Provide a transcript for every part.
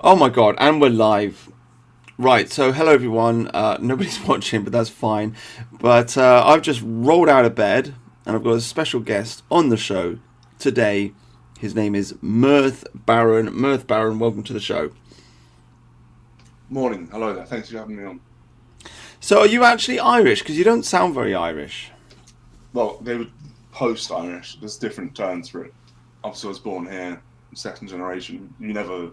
Oh my god, and we're live. Right, so hello everyone. Nobody's watching, but that's fine. But I've just rolled out of bed, and I've got a special guest on the show today. His name is Mirth Baron. Mirth Baron, welcome to the show. Morning. Hello there. Thanks for having me on. So, are you actually Irish? Because you don't sound very Irish. Well, they would post-Irish. There's different terms for it. Obviously, I was born here, second generation. You never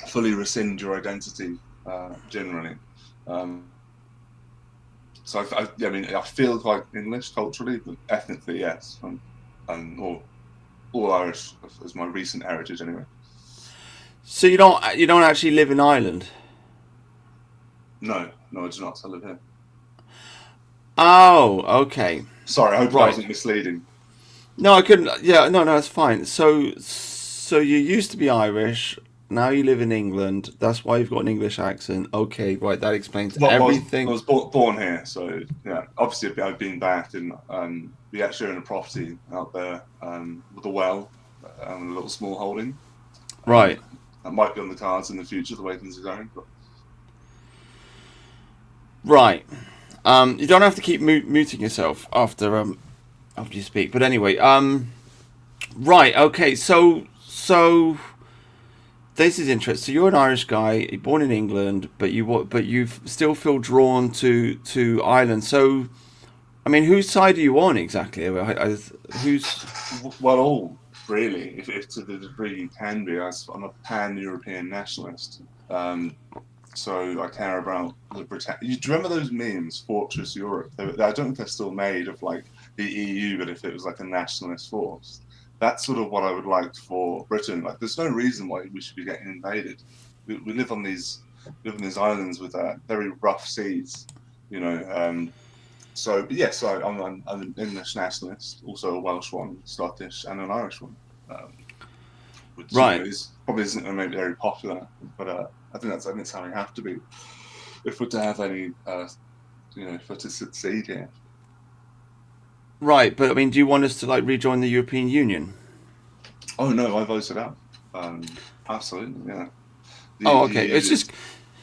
fully rescind your identity, generally. Um, I mean, I feel quite English culturally, but ethnically, yes. And all Irish is my recent heritage, anyway. So you don't actually live in Ireland. No, no, I do not. I live here. Oh, okay, Sorry, I hope that right. wasn't misleading. No, I couldn't. Yeah, no, that's fine. So you used to be Irish. Now you live in England. That's why you've got an English accent. Okay, right. That explains Well, I everything. was born here, so yeah. Obviously, I've been back, and we actually own a property out there with a well and a little small holding. Um, Right, that might be on the cards in the future, the way things are going. But right. You don't have to keep muting yourself after you speak. But anyway, right. Okay. So this is interesting. So you're an Irish guy, you're born in England, but you still feel drawn to Ireland. So I mean, whose side are you on exactly? Who's well, all really, if to the degree you can be, I'm a pan-European nationalist. So I care about the Britannia. Do you remember those memes, Fortress Europe? I don't think they're still made of like the EU, but if it was like a nationalist force, that's sort of what I would like for Britain. Like, there's no reason why we should be getting invaded. We live on these islands with very rough seas, you know. So, but yes, I'm an English nationalist, also a Welsh one, Scottish, and an Irish one, which right? is probably isn't maybe very popular, but I think it's how we have to be if we're to have any, if we're to succeed here. Right, but I mean, do you want us to like rejoin the European Union? Oh no, I voted out. Absolutely, yeah. Oh, The okay. EU is.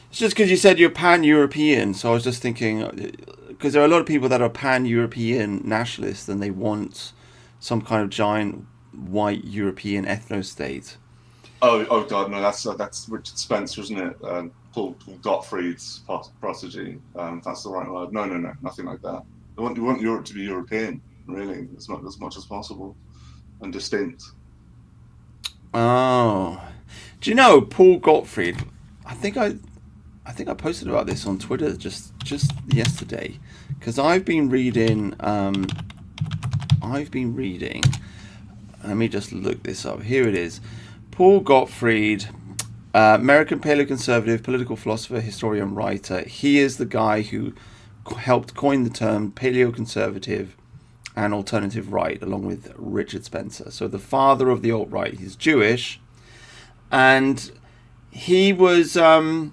It's just because you said you're pan-European, so I was just thinking because there are a lot of people that are pan-European nationalists and they want some kind of giant white European ethno-state. Oh God, no, that's Richard Spencer, isn't it? Paul Gottfried's prodigy. That's the right word. No, no, no, nothing like that. We want Europe to be European, really, as much as possible and distinct. Oh, do you know Paul Gottfried? I think I, I think I posted about this on Twitter just yesterday because I've been reading. I've been reading. Let me just look this up. Here it is. Paul Gottfried, American paleoconservative, political philosopher, historian, writer. He is the guy who helped coin the term paleoconservative and alternative right, along with Richard Spencer. So the father of the alt right. He's Jewish, and he was a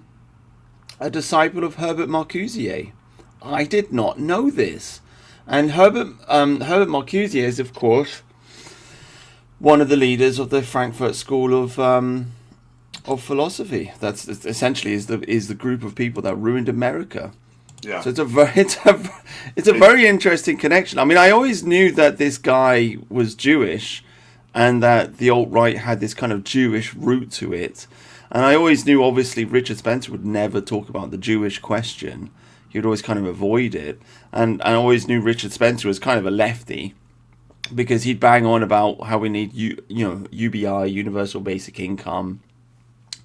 disciple of Herbert Marcuse. I did not know this, and Herbert Marcuse is, of course, one of the leaders of the Frankfurt School of philosophy. That's essentially is the group of people that ruined America. Yeah, So it's a it, very interesting connection. I mean, I always knew that this guy was Jewish, and that the alt right had this kind of Jewish root to it. And I always knew, obviously, Richard Spencer would never talk about the Jewish question. He would always kind of avoid it. And I always knew Richard Spencer was kind of a lefty because he'd bang on about how we need UBI, universal basic income,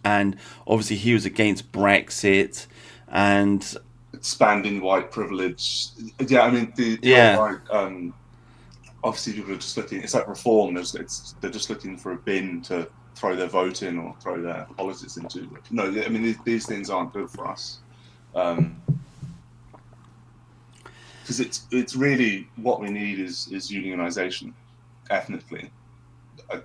and obviously he was against Brexit, and expanding white privilege. Yeah, I mean the alt yeah, right. Obviously, people are just looking. It's like reform. They're just looking for a bin to throw their vote in or throw their politics into. No, I mean these things aren't good for us. Um, because it's really what we need is unionization ethnically.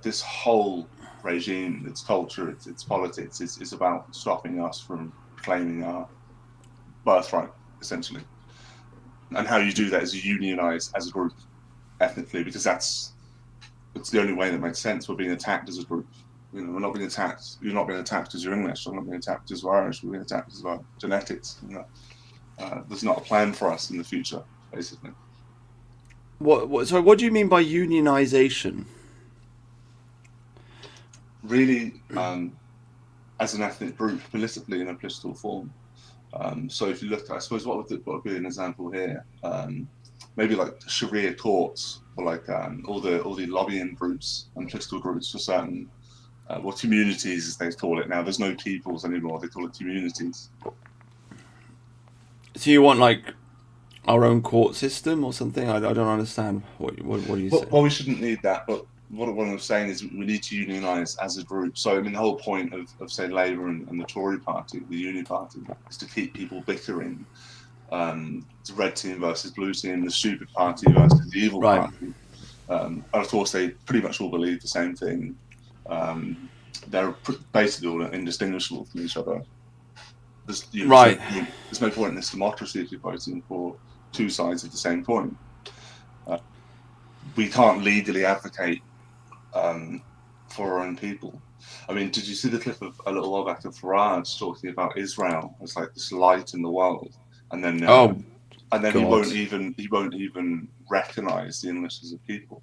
This whole regime, its culture, its politics is about stopping us from claiming our birthright, essentially. And how you do that is you unionize as a group ethnically, because it's the only way that makes sense. We're being attacked as a group. You know, we're not being attacked. You're not being attacked because you're English. I'm not being attacked because we're Irish. We're being attacked because of our genetics. You know, there's not a plan for us in the future, basically. So what do you mean by unionization? Really, as an ethnic group, politically in a political form. So if you look, I suppose what would be an example here? Maybe like Sharia courts, or like all the lobbying groups and political groups for certain communities, as they call it now. There's no peoples anymore; they call it communities. So you want like our own court system or something? I don't understand. What are you saying? Well, we shouldn't need that, but what I'm saying is we need to unionise as a group. So, I mean, the whole point of say, Labour and the Tory party, the Union party, is to keep people bickering. It's red team versus blue team, the stupid party versus the evil party. And of course, they pretty much all believe the same thing. They're basically all indistinguishable from each other. There's no point in this democracy if you're voting for two sides of the same coin. We can't legally advocate for our own people. I mean, did you see the clip of a little while back of Farage talking about Israel as like this light in the world, and then he won't even recognise the English as a people.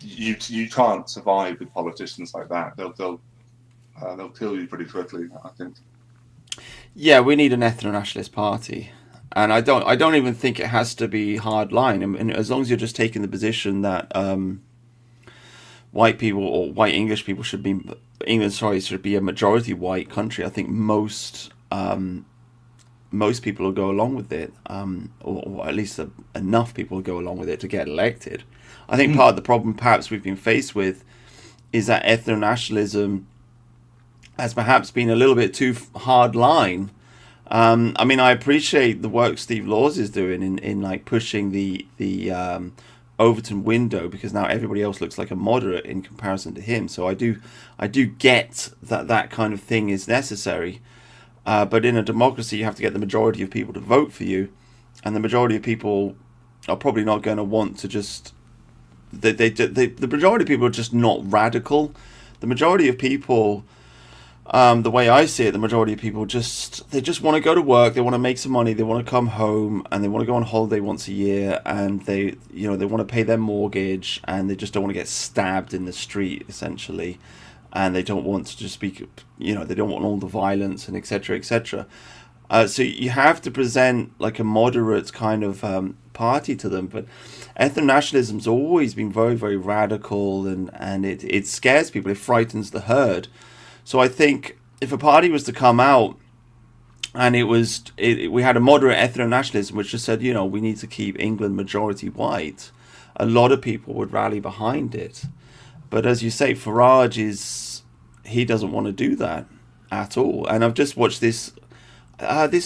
You can't survive with politicians like that. They'll kill you pretty quickly, I think. Yeah, we need an ethno-nationalist party, and I don't even think it has to be hard line. I mean, as long as you're just taking the position that white people or white English people should be a majority white country. I think most people will go along with it, or at least enough people will go along with it to get elected. I think part of the problem perhaps we've been faced with is that ethno-nationalism has perhaps been a little bit too hard line. I mean, I appreciate the work Steve Laws is doing in like pushing the Overton window, because now everybody else looks like a moderate in comparison to him. So I do get that kind of thing is necessary. But in a democracy, you have to get the majority of people to vote for you, and the majority of people are probably not going to want to just. The majority of people are just not radical. The majority of people, the way I see it, the majority of people just want to go to work. They want to make some money. They want to come home, and they want to go on holiday once a year, and they want to pay their mortgage, and they just don't want to get stabbed in the street, essentially. And they don't want to just speak, they don't want all the violence and etc. etc. So you have to present like a moderate kind of party to them. But ethno-nationalism's always been very, very radical, and it scares people. It frightens the herd. So I think if a party was to come out and we had a moderate ethno-nationalism which just said, we need to keep England majority white, a lot of people would rally behind it. But as you say, Farage he doesn't want to do that at all. And I've just watched this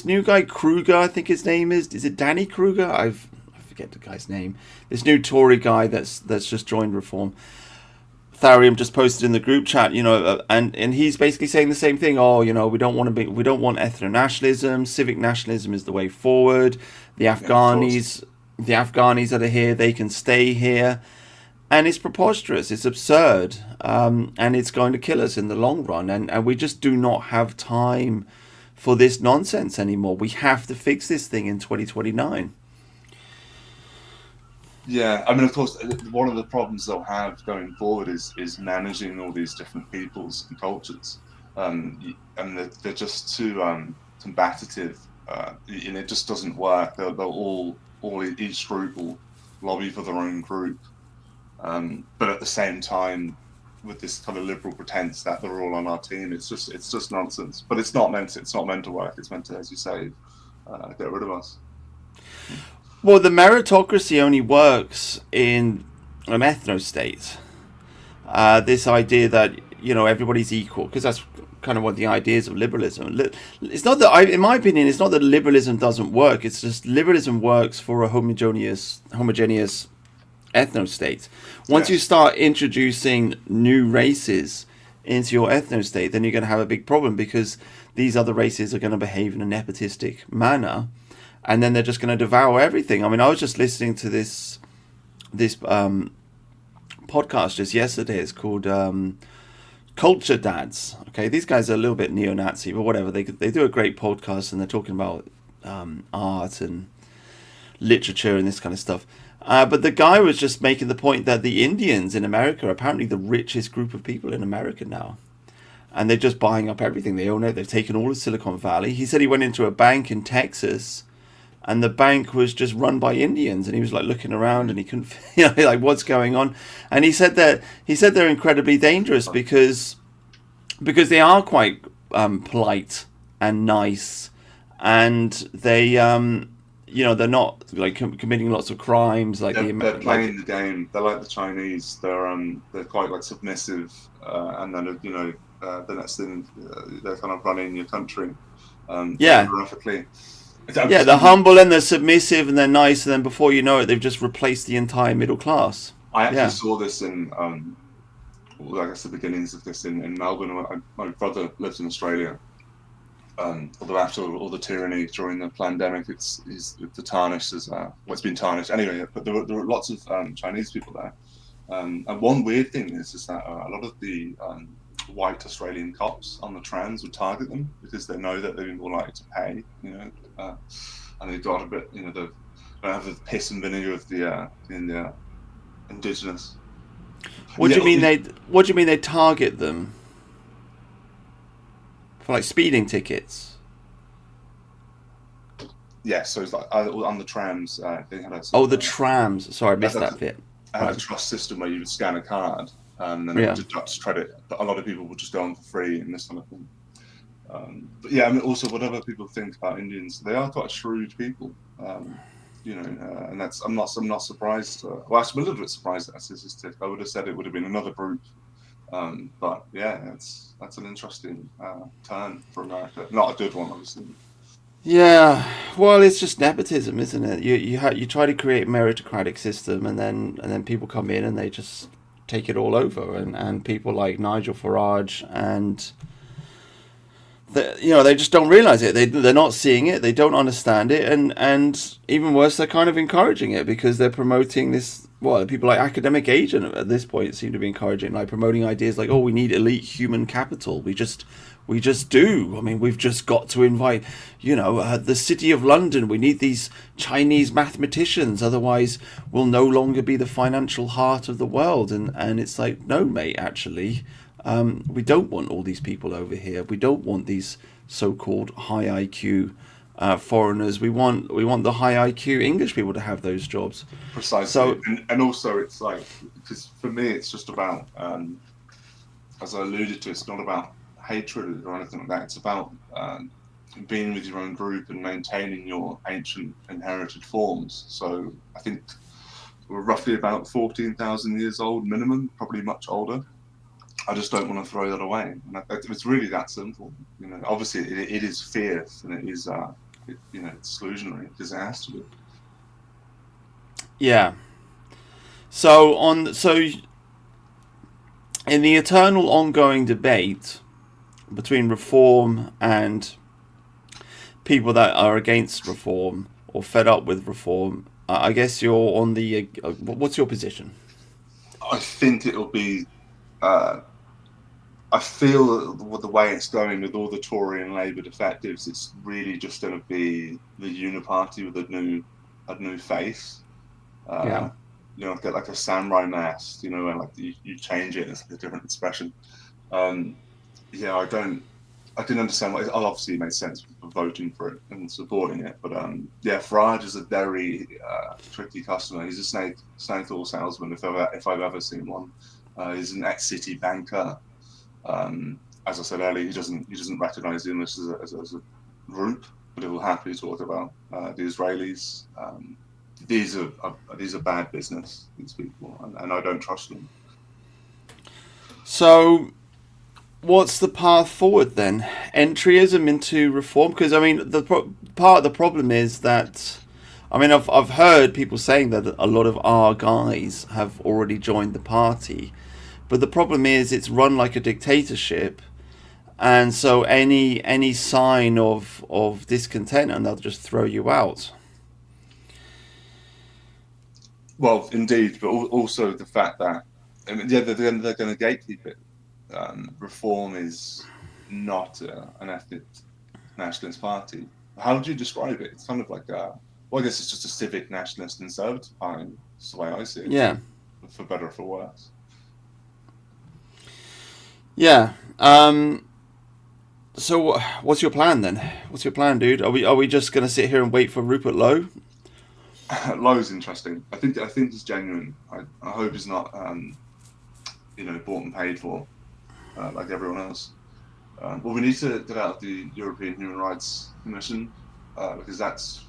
new guy, Kruger, I think his name is. Is it Danny Kruger? I forget the guy's name. This new Tory guy that's just joined Reform. Tharium just posted in the group chat, and he's basically saying the same thing. We don't want ethno-nationalism. Civic nationalism is the way forward. The Afghanis that are here, they can stay here. And it's preposterous, it's absurd, and it's going to kill us in the long run. And we just do not have time for this nonsense anymore. We have to fix this thing in 2029. Yeah, I mean, of course, one of the problems they'll have going forward is managing all these different peoples and cultures. And they're just too combative, and it just doesn't work. Each group will lobby for their own group. But at the same time, with this kind of liberal pretense that they're all on our team, it's just nonsense. But it's not meant to work. It's meant to, as you say, get rid of us. Well, the meritocracy only works in an ethno-state. This idea that everybody's equal, because that's kind of what the ideas of liberalism. It's not that, in my opinion, it's not that liberalism doesn't work. It's just liberalism works for a homogeneous ethno-state. Once you start introducing new races into your ethno-state, then you're going to have a big problem, because these other races are going to behave in a nepotistic manner, and then they're just going to devour everything. I mean, I was just listening to this podcast just yesterday. It's called culture dads. Okay, these guys are a little bit neo-Nazi, but whatever. They do a great podcast and they're talking about art and literature and this kind of stuff. But the guy was just making the point that the Indians in America are apparently the richest group of people in America now. And they're just buying up everything. They own it. They've taken all of Silicon Valley. He said he went into a bank in Texas and the bank was just run by Indians, and he was like looking around and he couldn't, like what's going on. And he said they're incredibly dangerous because they are quite polite and nice, and they they're not like committing lots of crimes like they're playing the game. They're like the Chinese. They're quite like submissive, and then the next thing they're kind of running your country. Geographically. Yeah, they're humble and they're submissive and they're nice, and then before you know it, they've just replaced the entire middle class. I actually saw this in, I guess the beginnings of this in Melbourne. My brother lives in Australia. Although after all the tyranny during the pandemic, it's tarnished as it's been tarnished anyway. But there were lots of Chinese people there, and one weird thing is that a lot of the white Australian cops on the trams would target them because they know that they're more likely to pay, and they've got a bit, they don't have the piss and vinegar of the indigenous. What do you mean they target them? For like speeding tickets? Yeah, so it's like on the trams. They had the trams. Sorry, I missed that bit. I had a trust system where you would scan a card and then it would deduct credit. But a lot of people would just go on for free and this kind of thing. But yeah, I mean, also whatever people think about Indians, they are quite shrewd people. And that's I'm not surprised. I'm a little bit surprised at that statistic. I would have said it would have been another group. But yeah, that's an interesting turn for America. Not a good one, obviously. Yeah, well, it's just nepotism, isn't it? You try to create a meritocratic system, and then people come in and they just take it all over, and people like Nigel Farage and they just don't realize it. They're not seeing it. They don't understand it, and even worse, they're kind of encouraging it because they're promoting this. Well, people like Academic Agent at this point seem to be encouraging, like promoting ideas like, oh, we need elite human capital. We just do. I mean, we've just got to invite, the City of London. We need these Chinese mathematicians. Otherwise, we'll no longer be the financial heart of the world. And it's like, no, mate, actually, we don't want all these people over here. We don't want these so-called high IQ foreigners. We want the high IQ English people to have those jobs. Precisely. So, and also it's like, because for me it's just about, as I alluded to, it's not about hatred or anything like that. It's about being with your own group and maintaining your ancient inherited forms. So I think we're roughly about 14,000 years old minimum, probably much older. I just don't want to throw that away. And it's really that simple. Obviously it is fierce and it is it's exclusionary because it has to be. Yeah. So in the eternal ongoing debate between reform and people that are against reform or fed up with reform, I guess you're on the. What's your position? I think it'll be. I feel with the way it's going with all the Tory and Labour defectives, it's really just going to be the uniparty with a new face. Like a samurai mask, and like you change it, it's like a different expression. I didn't understand what. Obviously, it made sense for voting for it and supporting it, but Farage is a very tricky customer. He's a snake oil salesman, if I've ever seen one. He's an ex-city banker. As I said earlier, he doesn't recognise the English as a group, but he will happily talk about the Israelis. These are bad business, these people, and I don't trust them. So, what's the path forward then? Entryism into reform? Because I mean, part of the problem is that, I mean, I've heard people saying that a lot of our guys have already joined the party, but the problem is it's run like a dictatorship, and so any sign of discontent, and they'll just throw you out. Well, indeed, but also the fact that they're going to gatekeep it. Reform is not an ethnic nationalist party. How would you describe it? It's kind of like well, I guess it's just a civic nationalist conservative party. That's the way I see it. Yeah. For better or for worse. Yeah. So what's your plan then? What's your plan, dude? Are we just gonna sit here and wait for Rupert Lowe? Lowe's interesting. I think it's genuine. I hope it's not bought and paid for like everyone else. Well, we need to get out of the European Human Rights Commission because that's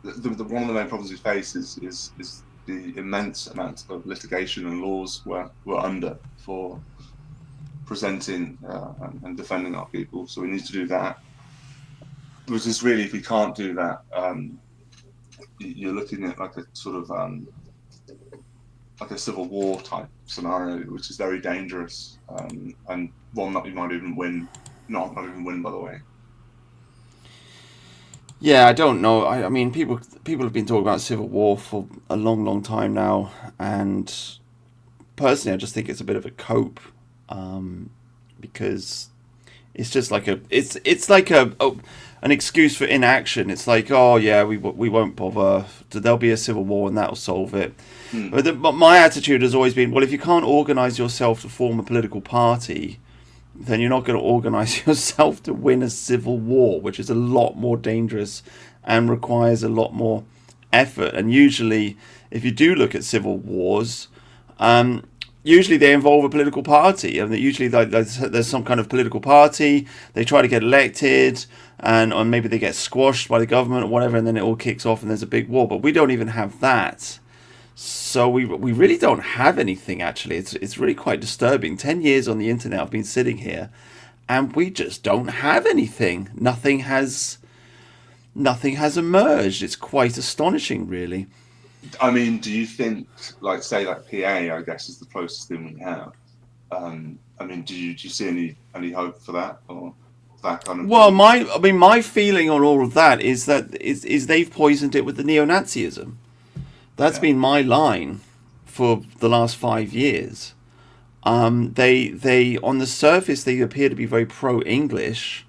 one of the main problems we face is the immense amount of litigation and laws we're under for presenting and defending our people. So we need to do that. Which is really, if we can't do that, you're looking at like a sort of like a civil war type scenario, which is very dangerous and one that we might even win. Not even win, by the way. Yeah, I don't know. I mean, people have been talking about civil war for a long, long time now, and personally, I just think it's a bit of a cope, because it's just like it's like an excuse for inaction. It's like, oh yeah, we won't bother. There'll be a civil war and that'll solve it. But my attitude has always been, well, if you can't organise yourself to form a political party, then you're not going to organise yourself to win a civil war, which is a lot more dangerous and requires a lot more effort. And usually, if you do look at civil wars, usually they involve a political party, and usually there's some kind of political party. They try to get elected, or maybe they get squashed by the government or whatever, and then it all kicks off and there's a big war. But we don't even have that. So we really don't have anything, actually. It's really quite disturbing. 10 years on the internet, I've been sitting here, and we just don't have anything. Nothing has emerged. It's quite astonishing, really. I mean, do you think, like, say, like PA, I guess, is the closest thing we have? I mean, do you see any hope for that, or that kind of? Well, my feeling on all of that is that they've poisoned it with the neo-Nazism. That's been my line for the last 5 years. They on the surface they appear to be very pro-English,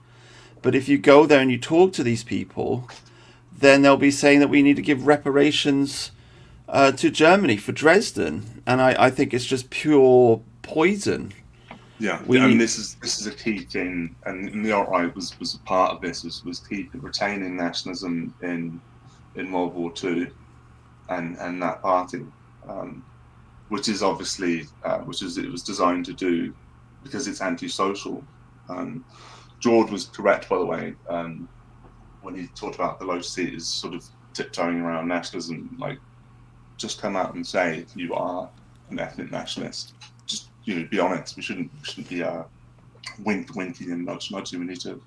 but if you go there and you talk to these people, then they'll be saying that we need to give reparations to Germany for Dresden, and I think it's just pure poison. Yeah, I mean, this is a key thing, and the alt-right was a part of this. Was retaining nationalism in World War II. And that party, which is obviously it was designed to do because it's antisocial. George was correct, by the way, when he talked about the low seat is sort of tiptoeing around nationalism. Like, just come out and say you are an ethnic nationalist. Just be honest. We shouldn't be winking and nudging. We need to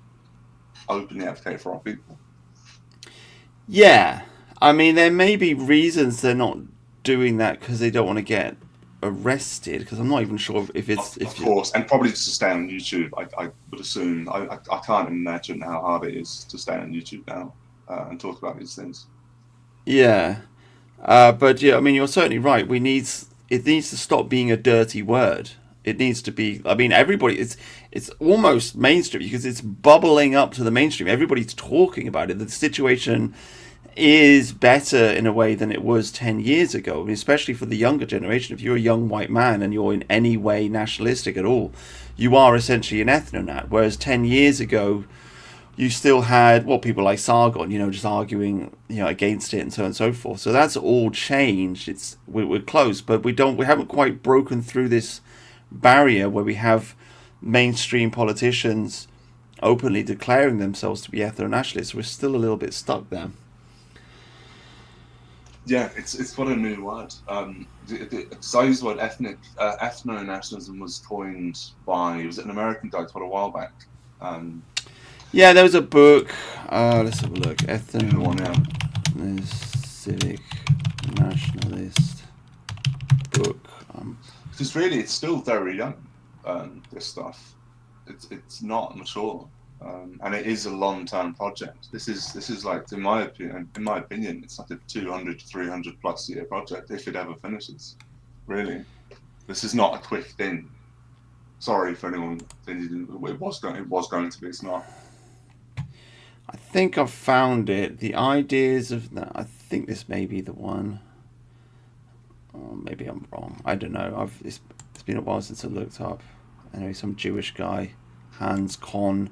openly advocate for our people. Yeah. I mean, there may be reasons they're not doing that because they don't want to get arrested. Because I'm not even sure if it's... Of course, and probably just to stay on YouTube, I would assume. I can't imagine how hard it is to stay on YouTube now and talk about these things. Yeah. But, yeah, I mean, you're certainly right. It needs to stop being a dirty word. It needs to be... I mean, everybody... It's almost mainstream because it's bubbling up to the mainstream. Everybody's talking about it. The situation is better in a way than it was 10 years ago, I mean, especially for the younger generation. If you're a young white man and you're in any way nationalistic at all, you are essentially an ethnonat, whereas 10 years ago you still had people like Sargon, just arguing against it and so on and so forth. So that's all changed. We're close, but we haven't quite broken through this barrier where we have mainstream politicians openly declaring themselves to be ethno-nationalists. We're still a little bit stuck there. Yeah, it's what a new word. Because I used the word ethno-nationalism was coined by, was it an American guy quite a while back? Yeah, there was a book. Let's have a look. Civic nationalist book. Because really, it's still very young. This stuff, it's not mature. And it is a long-term project. This is like, in my opinion, it's like a 200 to 300 plus year project if it ever finishes. Really, this is not a quick thing. Sorry for anyone thinking it was going to be. It's not. I think I've found it. The ideas of that. I think this may be the one. Or maybe I'm wrong. I don't know. It's been a while since I looked up. Anyway, some Jewish guy, Hans Kohn.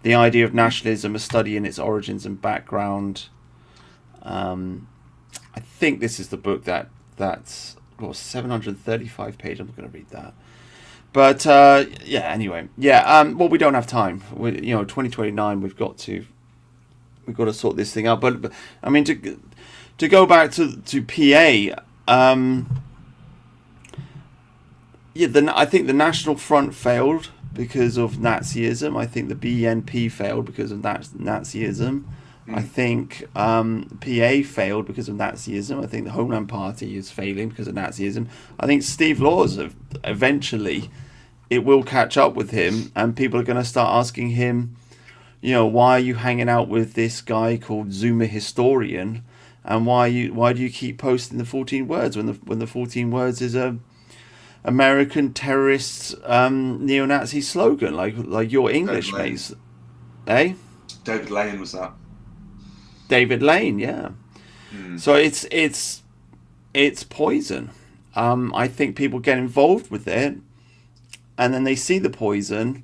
The idea of nationalism, a study in its origins and background. I think this is the book that's 735 pages. I'm not going to read that. But yeah. Anyway, yeah. Well, we don't have time. 2029. We've got to sort this thing out. But I mean, to go back to PA. I think the National Front failed because of Nazism. I think the BNP failed because of Nazism. I think PA failed because of Nazism. I think the Homeland Party is failing because of Nazism. I think Steve Laws, eventually, it will catch up with him, and people are going to start asking him, why are you hanging out with this guy called Zoomer Historian, and why do you keep posting the 14 words when the 14 words is a American terrorist neo-Nazi slogan, like your English mates, eh? David Lane was that. David Lane, yeah. So it's poison. I think people get involved with it, and then they see the poison,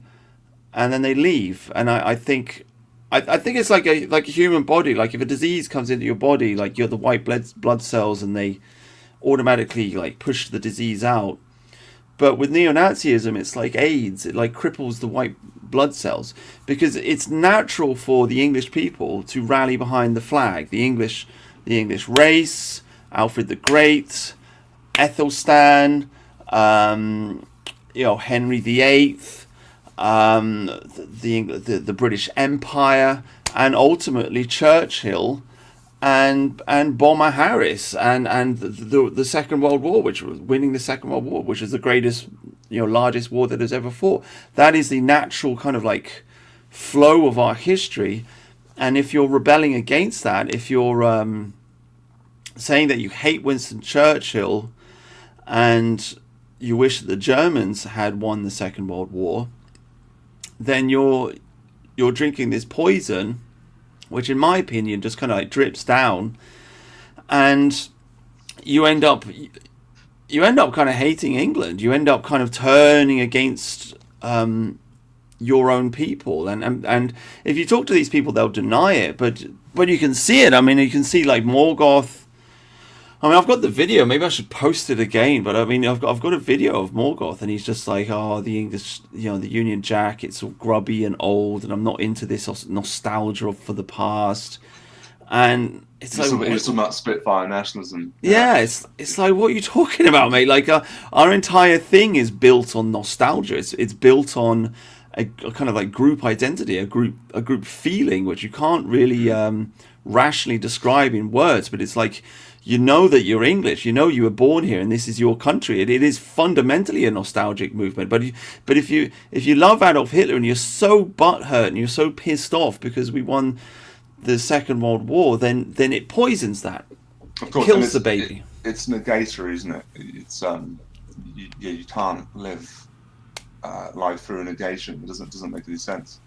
and then they leave. And I think it's like a human body. Like if a disease comes into your body, like you're the white blood cells, and they automatically like push the disease out. But with neo-Nazism, it's like AIDS. It like cripples the white blood cells because it's natural for the English people to rally behind the flag, the English race, Alfred the Great, Ethelstan, Henry VIII, the British Empire, and ultimately Churchill. And Bomber Harris and the Second World War, which was winning the Second World War, which is the greatest, largest war that has ever fought. That is the natural kind of like flow of our history. And if you're rebelling against that, if you're saying that you hate Winston Churchill and you wish that the Germans had won the Second World War, then you're drinking this poison, which in my opinion just kind of like drips down, and you end up kind of hating England. You end up kind of turning against your own people, and if you talk to these people, they'll deny it, but you can see it. I mean, you can see like Morgoth. I mean, I've got the video. Maybe I should post it again. But I mean, I've got a video of Morgoth, and he's just like, "Oh, the English, the Union Jack. It's all grubby and old, and I'm not into this nostalgia for the past." And it's like you're talking about Spitfire nationalism. Yeah, it's like, what are you talking about, mate? Like our entire thing is built on nostalgia. It's built on a kind of like group identity, a group feeling, which you can't really rationally describe in words. But it's like, that you're English, you were born here, and this is your country. It is fundamentally a nostalgic movement. But if you love Adolf Hitler and you're so butthurt and you're so pissed off because we won the Second World War, then it poisons that. Of course, kills the baby. It's negatory, isn't it? It's you can't live life through a negation. It doesn't make any sense.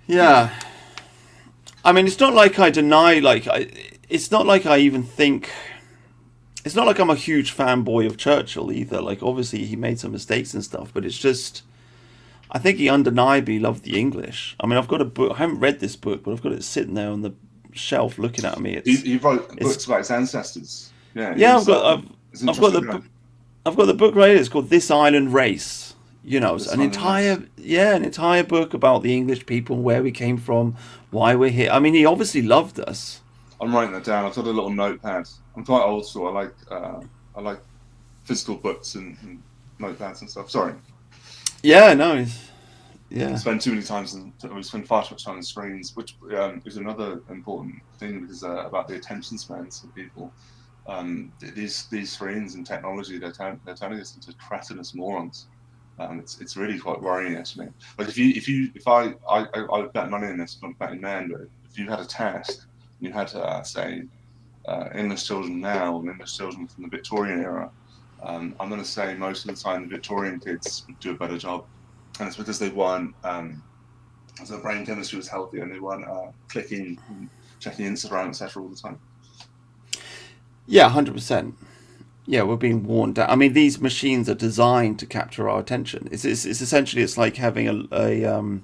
Yeah. I mean, it's not like I deny, it's not like I even think, it's not like I'm a huge fanboy of Churchill either. Like, obviously he made some mistakes and stuff, but it's just, I think he undeniably loved the English. I mean, I've got a book, I haven't read this book, but I've got it sitting there on the shelf looking at me. He wrote books about his ancestors. Yeah, I've got the book right here. It's called This Island Race. An entire book about the English people, where we came from, why we're here. I mean, he obviously loved us. I'm writing that down. I've got a little notepad. I'm quite old school. I like physical books and notepads and stuff. Sorry. Yeah, no. Yeah. We spend too many times, we spend far too much time on screens, which is another important thing, because about the attention spans of people. These screens and technology, they're turning us into cretinous morons. It's really quite worrying, actually. Like if I bet money on this, I'm not betting man, but if you had a task, you had to say English children now and English children from the Victorian era, I'm going to say most of the time the Victorian kids would do a better job, and it's because they weren't. Their brain chemistry was healthy, and they weren't clicking, and checking Instagram, etc. all the time. Yeah, 100%. Yeah, we're being worn down. I mean, these machines are designed to capture our attention. It's essentially, it's like having a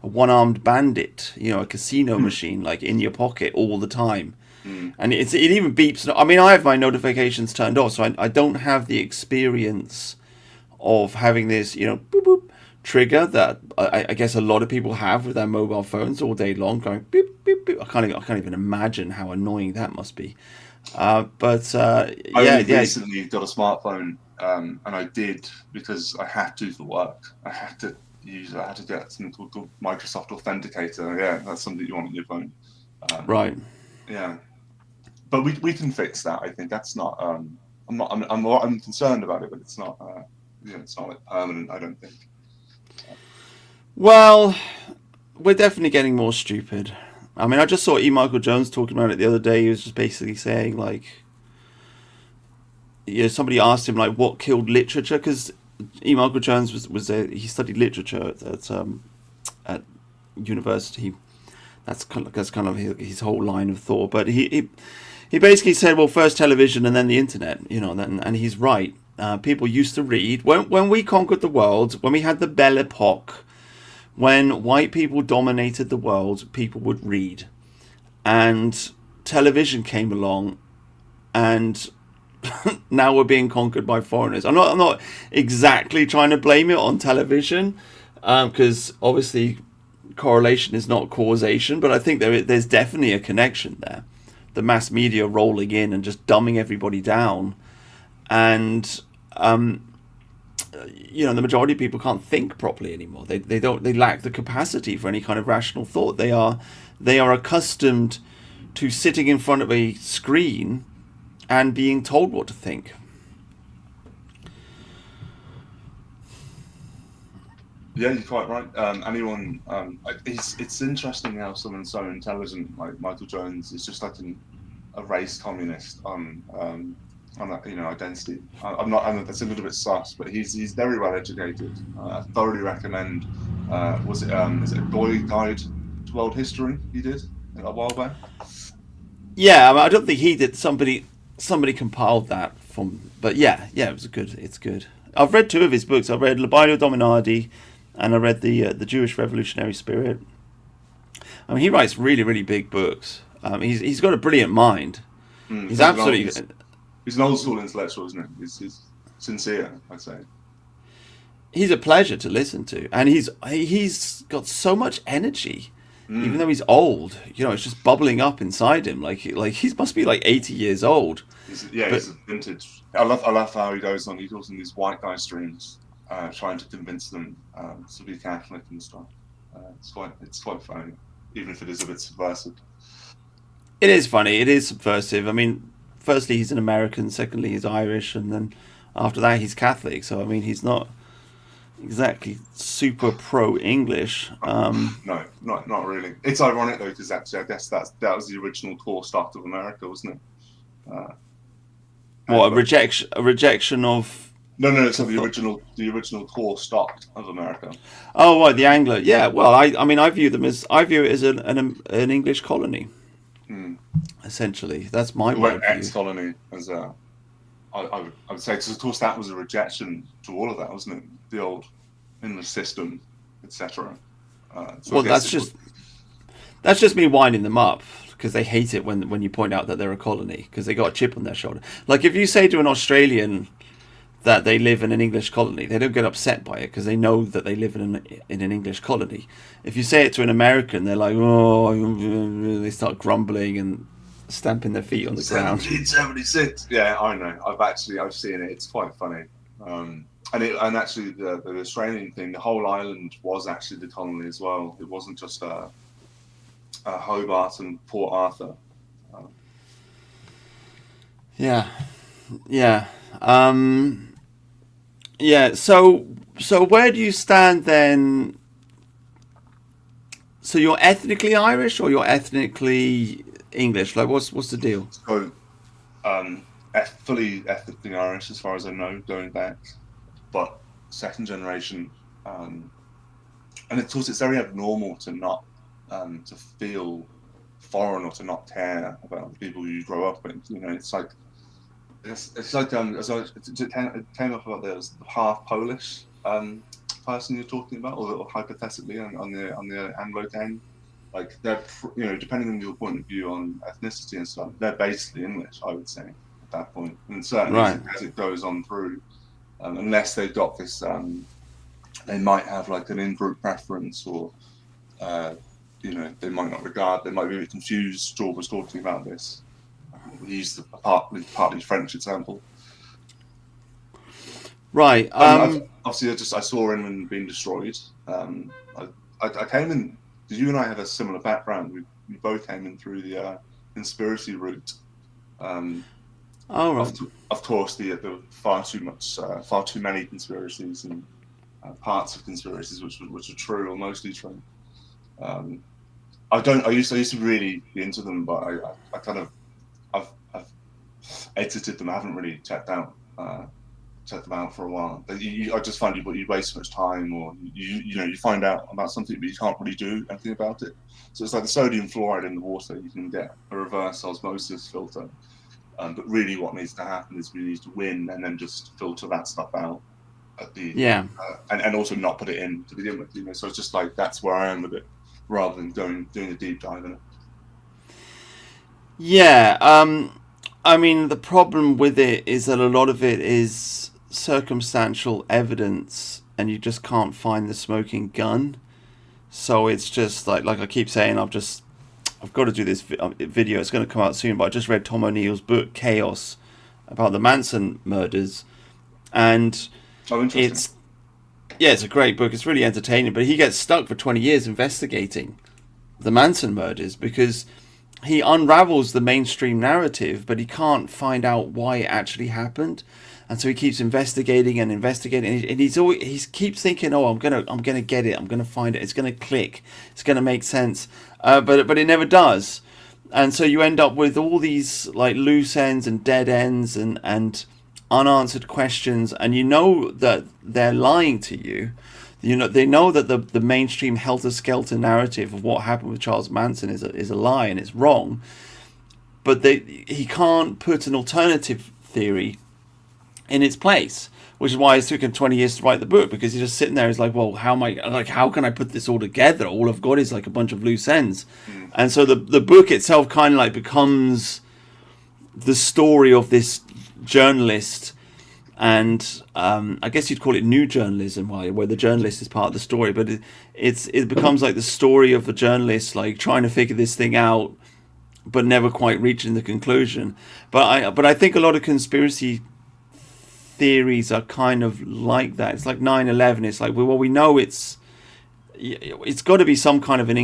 one-armed bandit, a casino machine, like in your pocket all the time. And it even beeps. I mean, I have my notifications turned off, so I don't have the experience of having this, boop boop trigger that I guess a lot of people have with their mobile phones all day long, going beep beep beep. I can't even imagine how annoying that must be. I recently got a smartphone, and I did because I had to for work. I had to get something called Microsoft Authenticator. Yeah, that's something you want on your phone. Right. Yeah, but we can fix that. I think that's not. I'm concerned about it, but it's not. It's not like permanent. I don't think. Well, we're definitely getting more stupid. I mean, I just saw E. Michael Jones talking about it the other day. He was just basically saying, like, somebody asked him, like, what killed literature? Because E. Michael Jones he studied literature at university. That's kind of his whole line of thought. But he basically said, well, first television and then the internet, and he's right. People used to read. When we conquered the world, when we had the Belle Epoque, when white people dominated the world, people would read. And television came along, and now we're being conquered by foreigners. I'm not exactly trying to blame it on television, because obviously correlation is not causation, but I think there's definitely a connection there. The mass media rolling in and just dumbing everybody down, and the majority of people can't think properly anymore. They lack the capacity for any kind of rational thought. They are accustomed to sitting in front of a screen and being told what to think. Yeah, you're quite right. It's interesting how someone so intelligent like Michael Jones is just like a race communist on identity. That's a little bit sus, but he's very well educated. I thoroughly recommend. Is it A Boy Guide to World History? He did a while back. Yeah, I mean, I don't think he did. Somebody compiled that from. But yeah, it's good. I've read 2 of his books. I've read Libido Dominati, and I read the Jewish Revolutionary Spirit. I mean, he writes really, really big books. He's got a brilliant mind. He's absolutely. He's an old school intellectual, isn't he? He's sincere, I'd say. He's a pleasure to listen to, and he's got so much energy, even though he's old. It's just bubbling up inside him. Like he must be like 80 years old. He's vintage. I love how he goes on. He goes on these white guy streams, trying to convince them to be Catholic and stuff. It's quite funny, even if it is a bit subversive. It is funny. It is subversive. I mean, firstly, he's an American. Secondly, he's Irish, and then after that, he's Catholic. So I mean, he's not exactly super pro-English. No, not really. It's ironic though, because actually, I guess that was the original core start of America, wasn't it? A rejection of. No. So the original core stock of America. Oh, right, the Anglo. Yeah. Well, I view it as an English colony. Essentially, that's my worldview. Ex-colony, as I would say, because of course that was a rejection to all of that, wasn't it? The old English system, etc. Well, that's just me winding them up, because they hate it when you point out that they're a colony, because they got a chip on their shoulder. Like if you say to an Australian that they live in an English colony, they don't get upset by it because they know that they live in an English colony. If you say it to an American, they're like, oh, they start grumbling and stamping their feet on the ground. 1776. Yeah, I know. I've seen it. It's quite funny. And actually the Australian thing, the whole island was actually the colony as well. It wasn't just Hobart and Port Arthur. Yeah. So where do you stand then? So you're ethnically Irish or you're ethnically English? Like, what's the deal? So, fully ethnically Irish as far as I know, going back, but second generation. And of course, it's very abnormal to not to feel foreign or to not care about the people you grow up with. You know, it's like it came up about the half Polish person you're talking about, or hypothetically on the Anglo gang. Like depending on your point of view on ethnicity and stuff, they're basically English, I would say, at that point. And certainly Right. as it goes on through, unless they've got this, they might have like an in-group preference, or they might not regard. They might be a bit confused. George was talking about this. We used a partly French example. Right. Obviously, I saw England being destroyed. I came in. You and I have a similar background. We both came in through the conspiracy route. Right. Of course, the far too many conspiracies and parts of conspiracies which are true or mostly true. I used to really be into them, but I've exited them. I haven't really checked them out for a while. But I just find you waste so much time, or you find out about something but you can't really do anything about it. So it's like the sodium fluoride in the water. You can get a reverse osmosis filter, but really what needs to happen is we need to win and then just filter that stuff out at the and also not put it in to begin with. So it's just like that's where I am with it, rather than doing a deep dive in it. Yeah. I mean, the problem with it is that a lot of it is circumstantial evidence, and you just can't find the smoking gun. So it's just like I keep saying, I've got to do this video. It's going to come out soon, but I just read Tom O'Neill's book Chaos about the Manson murders, and it's a great book. It's really entertaining, but he gets stuck for 20 years investigating the Manson murders because he unravels the mainstream narrative, but he can't find out why it actually happened. And so he keeps investigating and investigating, and he keeps thinking, "Oh, I'm gonna get it. I'm gonna find it. It's gonna click. It's gonna make sense." But it never does, and so you end up with all these like loose ends and dead ends and unanswered questions, and you know that they're lying to you. They know that the mainstream helter-skelter narrative of what happened with Charles Manson is a lie and it's wrong, but he can't put an alternative theory in its place, which is why it took him 20 years to write the book, because he's just sitting there. He's like, well, how can I put this all together? All I've got is like a bunch of loose ends. And so the book itself kind of like becomes the story of this journalist, and I guess you'd call it new journalism, where the journalist is part of the story, but it becomes like the story of the journalist like trying to figure this thing out, but never quite reaching the conclusion. But I think a lot of conspiracy theories are kind of like that. It's like 9/11. It's like, well, we know it's got to be some kind of an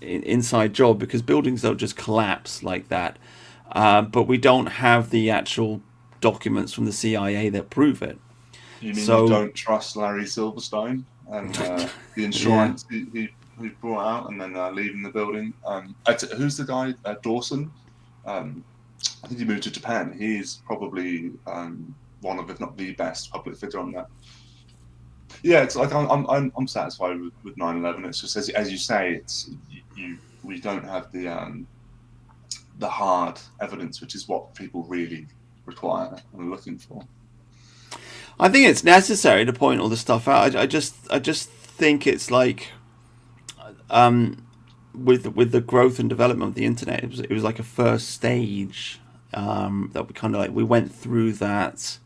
inside job, because buildings don't just collapse like that. But we don't have the actual documents from the CIA that prove it. You mean you don't trust Larry Silverstein and the insurance he brought out, and then leaving the building? Who's the guy? Dawson. I think he moved to Japan. He's probably one of, if not the best, public figure on that. Yeah, it's like I'm satisfied with 9/11. It's just as you say, we don't have the hard evidence, which is what people really require and are looking for. I think it's necessary to point all the stuff out. I just think it's like with the growth and development of the internet, it was like a first stage that we went through that.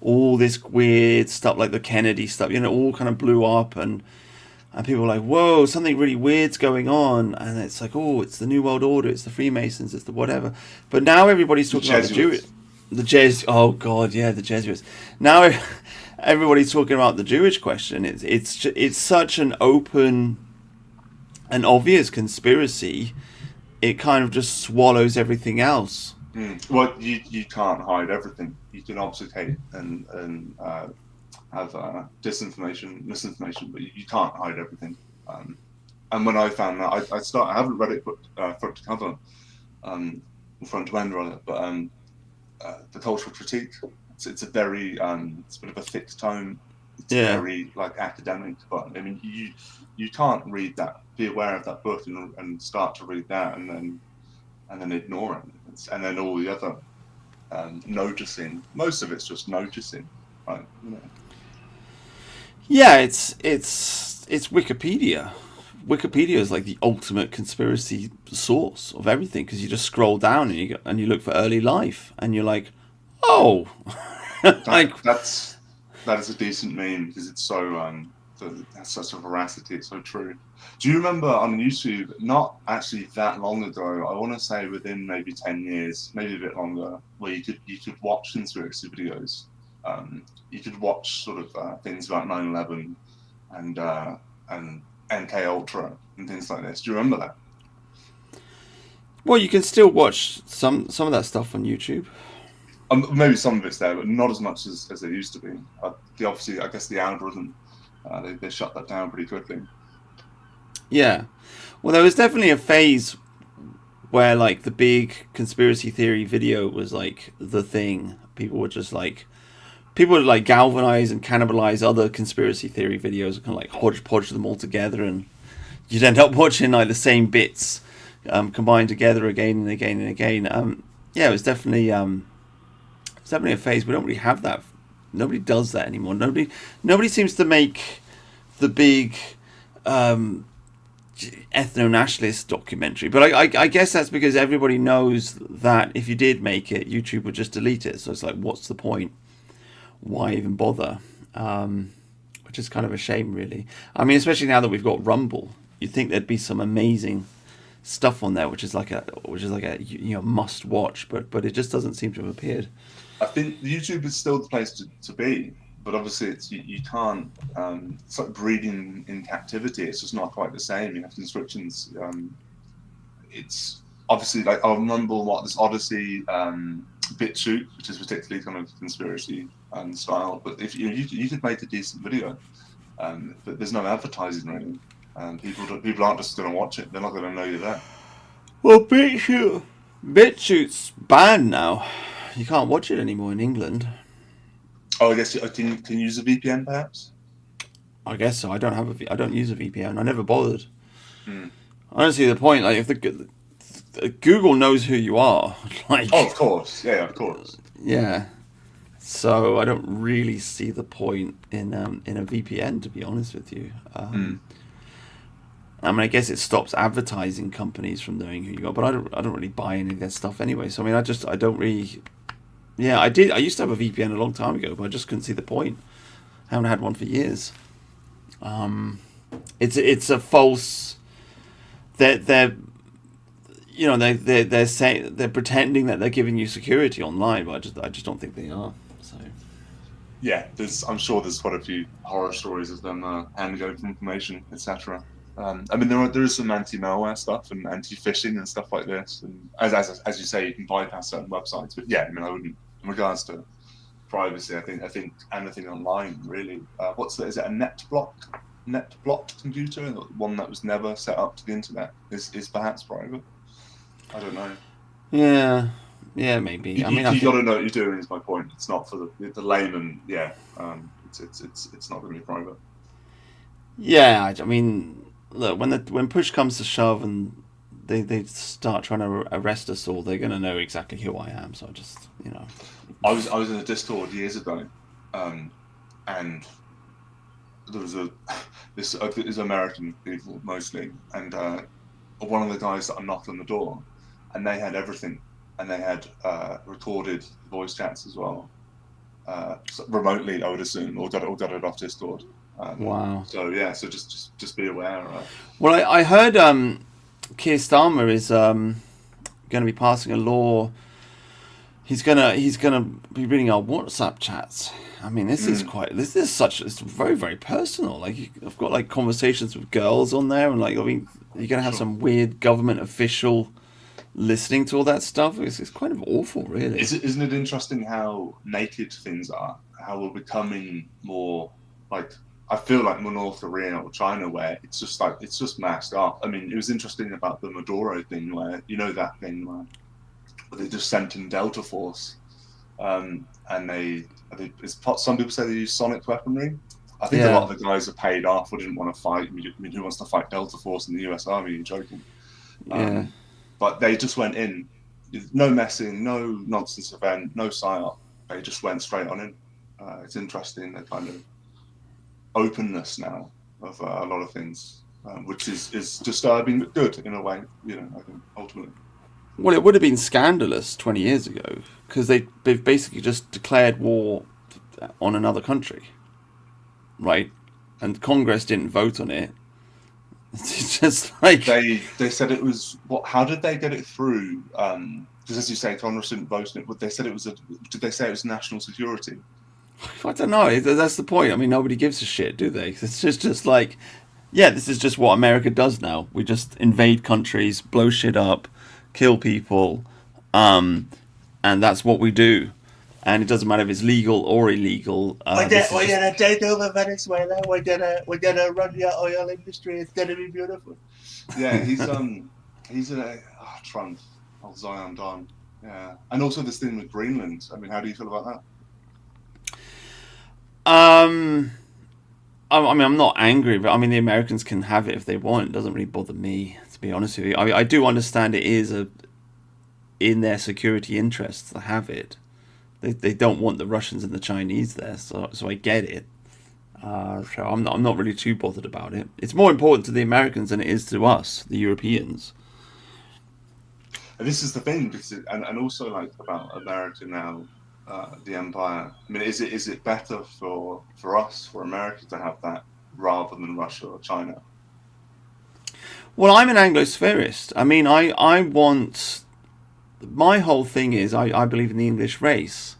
All this weird stuff like the Kennedy stuff, all kind of blew up, and people were like, whoa, something really weird's going on. And it's like, oh, it's the New World Order, it's the Freemasons, it's the whatever. But now everybody's talking about the Jesuits. Now everybody's talking about the Jewish question. It's such an open and obvious conspiracy. It kind of just swallows everything else. Well, you can't hide everything. You can obfuscate and have disinformation, misinformation, but you can't hide everything. And when I found that, I haven't read it front to cover, front to end rather, but the cultural critique. It's a very it's a bit of a thick tone. It's Yeah. very like academic, but I mean you can't read that, be aware of that book and start to read that and then ignore it, and then all the other noticing. Most of it's just noticing, right? You know. Yeah, it's Wikipedia. Wikipedia is like the ultimate conspiracy source of everything because you just scroll down and you look for early life and you're like, oh, like That is a decent meme because it's so has such a veracity. It's so true. Do you remember on YouTube, not actually that long ago, I want to say within maybe 10 years, maybe a bit longer, where you could watch conspiracy videos. You could watch sort of things about 9/11 and MK Ultra and things like this. Do you remember that? well, you can still watch some of that stuff on YouTube. Maybe some of it's there, but not as much as there used to be. Obviously, I guess the algorithm they shut that down pretty quickly. Yeah, well, there was definitely a phase where like the big conspiracy theory video was like the thing. People would like galvanize and cannibalize other conspiracy theory videos and kind of like hodgepodge them all together, and you'd end up watching like the same bits combined together again and again and again. Yeah, it was definitely a phase. We don't really have that. Nobody does that anymore. Nobody seems to make the big ethno-nationalist documentary. But I guess that's because everybody knows that if you did make it, YouTube would just delete it. So it's like, what's the point? Why even bother? Which is kind of a shame, really. I mean, especially now that we've got Rumble, you'd think there'd be some amazing stuff on there, which is like a must watch, but it just doesn't seem to have appeared. I think YouTube is still the place to be, but obviously it's you can't. It's like breeding in captivity. It's just not quite the same. You have constrictions. It's obviously like I remember this Odyssey BitChute, which is particularly kind of conspiracy style. But if you could make a decent video, but there's no advertising really. People aren't just going to watch it. They're not going to know you're there. Well, BitChute's banned now. You can't watch it anymore in England. Oh, I guess can you use a VPN perhaps? I guess so. I don't use a VPN. I never bothered. I don't see the point. Like, if the Google knows who you are, like, oh, of course, yeah, of course, yeah. So I don't really see the point in a VPN, to be honest with you. I mean, I guess it stops advertising companies from knowing who you are, but I don't really buy any of their stuff anyway. So I mean, I don't really. Yeah, I used to have a VPN a long time ago, but I just couldn't see the point. I haven't had one for years. It's a false. They're saying they're pretending that they're giving you security online, but I just don't think they are. So. Yeah, I'm sure there's quite a few horror stories of them handing over information, etc. I mean, there is some anti-malware stuff and anti-phishing and stuff like this, and as you say, you can bypass certain websites. But yeah, I mean, I wouldn't. In regards to privacy, I think anything online really. Is it a net-blocked computer? One that was never set up to the internet is perhaps private. I don't know. Yeah, maybe. You got to know what you're doing. Is my point. It's not for the layman. Yeah, it's not going to be private. Yeah, I mean, look, when push comes to shove and they start trying to arrest us all, they're going to know exactly who I am. So I just, I was in a Discord years ago, and there was this is American people mostly, and one of the guys that knocked on the door, and they had everything, and they had recorded voice chats as well, so remotely, I would assume, or got it off Discord. Wow. So yeah, so just be aware. Well, I heard Keir Starmer is going to be passing a law. He's gonna be reading our WhatsApp chats. I mean, it's very, very personal. Like, I've got like conversations with girls on there, and like, I mean, you're gonna have some weird government official listening to all that stuff. It's kind of awful, really. Isn't it interesting how naked things are? How we're becoming more like, I feel like more North Korea or China, where it's just masked up. I mean, it was interesting about the Maduro thing, where that thing where they just sent in Delta Force and some people say they use sonic weaponry. I think a Yeah. lot of the guys are paid off or didn't want to fight. I mean, who wants to fight Delta Force in the US Army? You're joking. Yeah. But they just went in. No messing, no nonsense event, no psyop. They just went straight on in. It's interesting, the kind of openness now of a lot of things, which is disturbing but good in a way, I think, ultimately. Well, it would have been scandalous 20 years ago because they've basically just declared war on another country, right? And Congress didn't vote on it. It's just like They said it was what? How did they get it through? Because as you say, Congress didn't vote on it. But they said it was Did they say it was national security? I don't know. That's the point. I mean, nobody gives a shit, do they? It's just like, yeah, this is just what America does now. We just invade countries, blow shit up, kill people, and that's what we do. And it doesn't matter if it's legal or illegal. We're gonna take over Venezuela. We're gonna run your oil industry. It's gonna be beautiful. Yeah, he's Trump, old Zion Don. Yeah, and also this thing with Greenland. I mean, how do you feel about that? I mean, I'm not angry, but I mean, the Americans can have it if they want. It doesn't really bother me, to be honest with you. I do understand it is in their security interests to have it. They don't want the Russians and the Chinese there, so I get it. So I'm not really too bothered about it. It's more important to the Americans than it is to us, the Europeans. And this is the thing, because and also like about America now, the empire. I mean, is it better for us, for America, to have that rather than Russia or China? Well, I'm an Anglo-spherist. I mean, I want. My whole thing is I believe in the English race.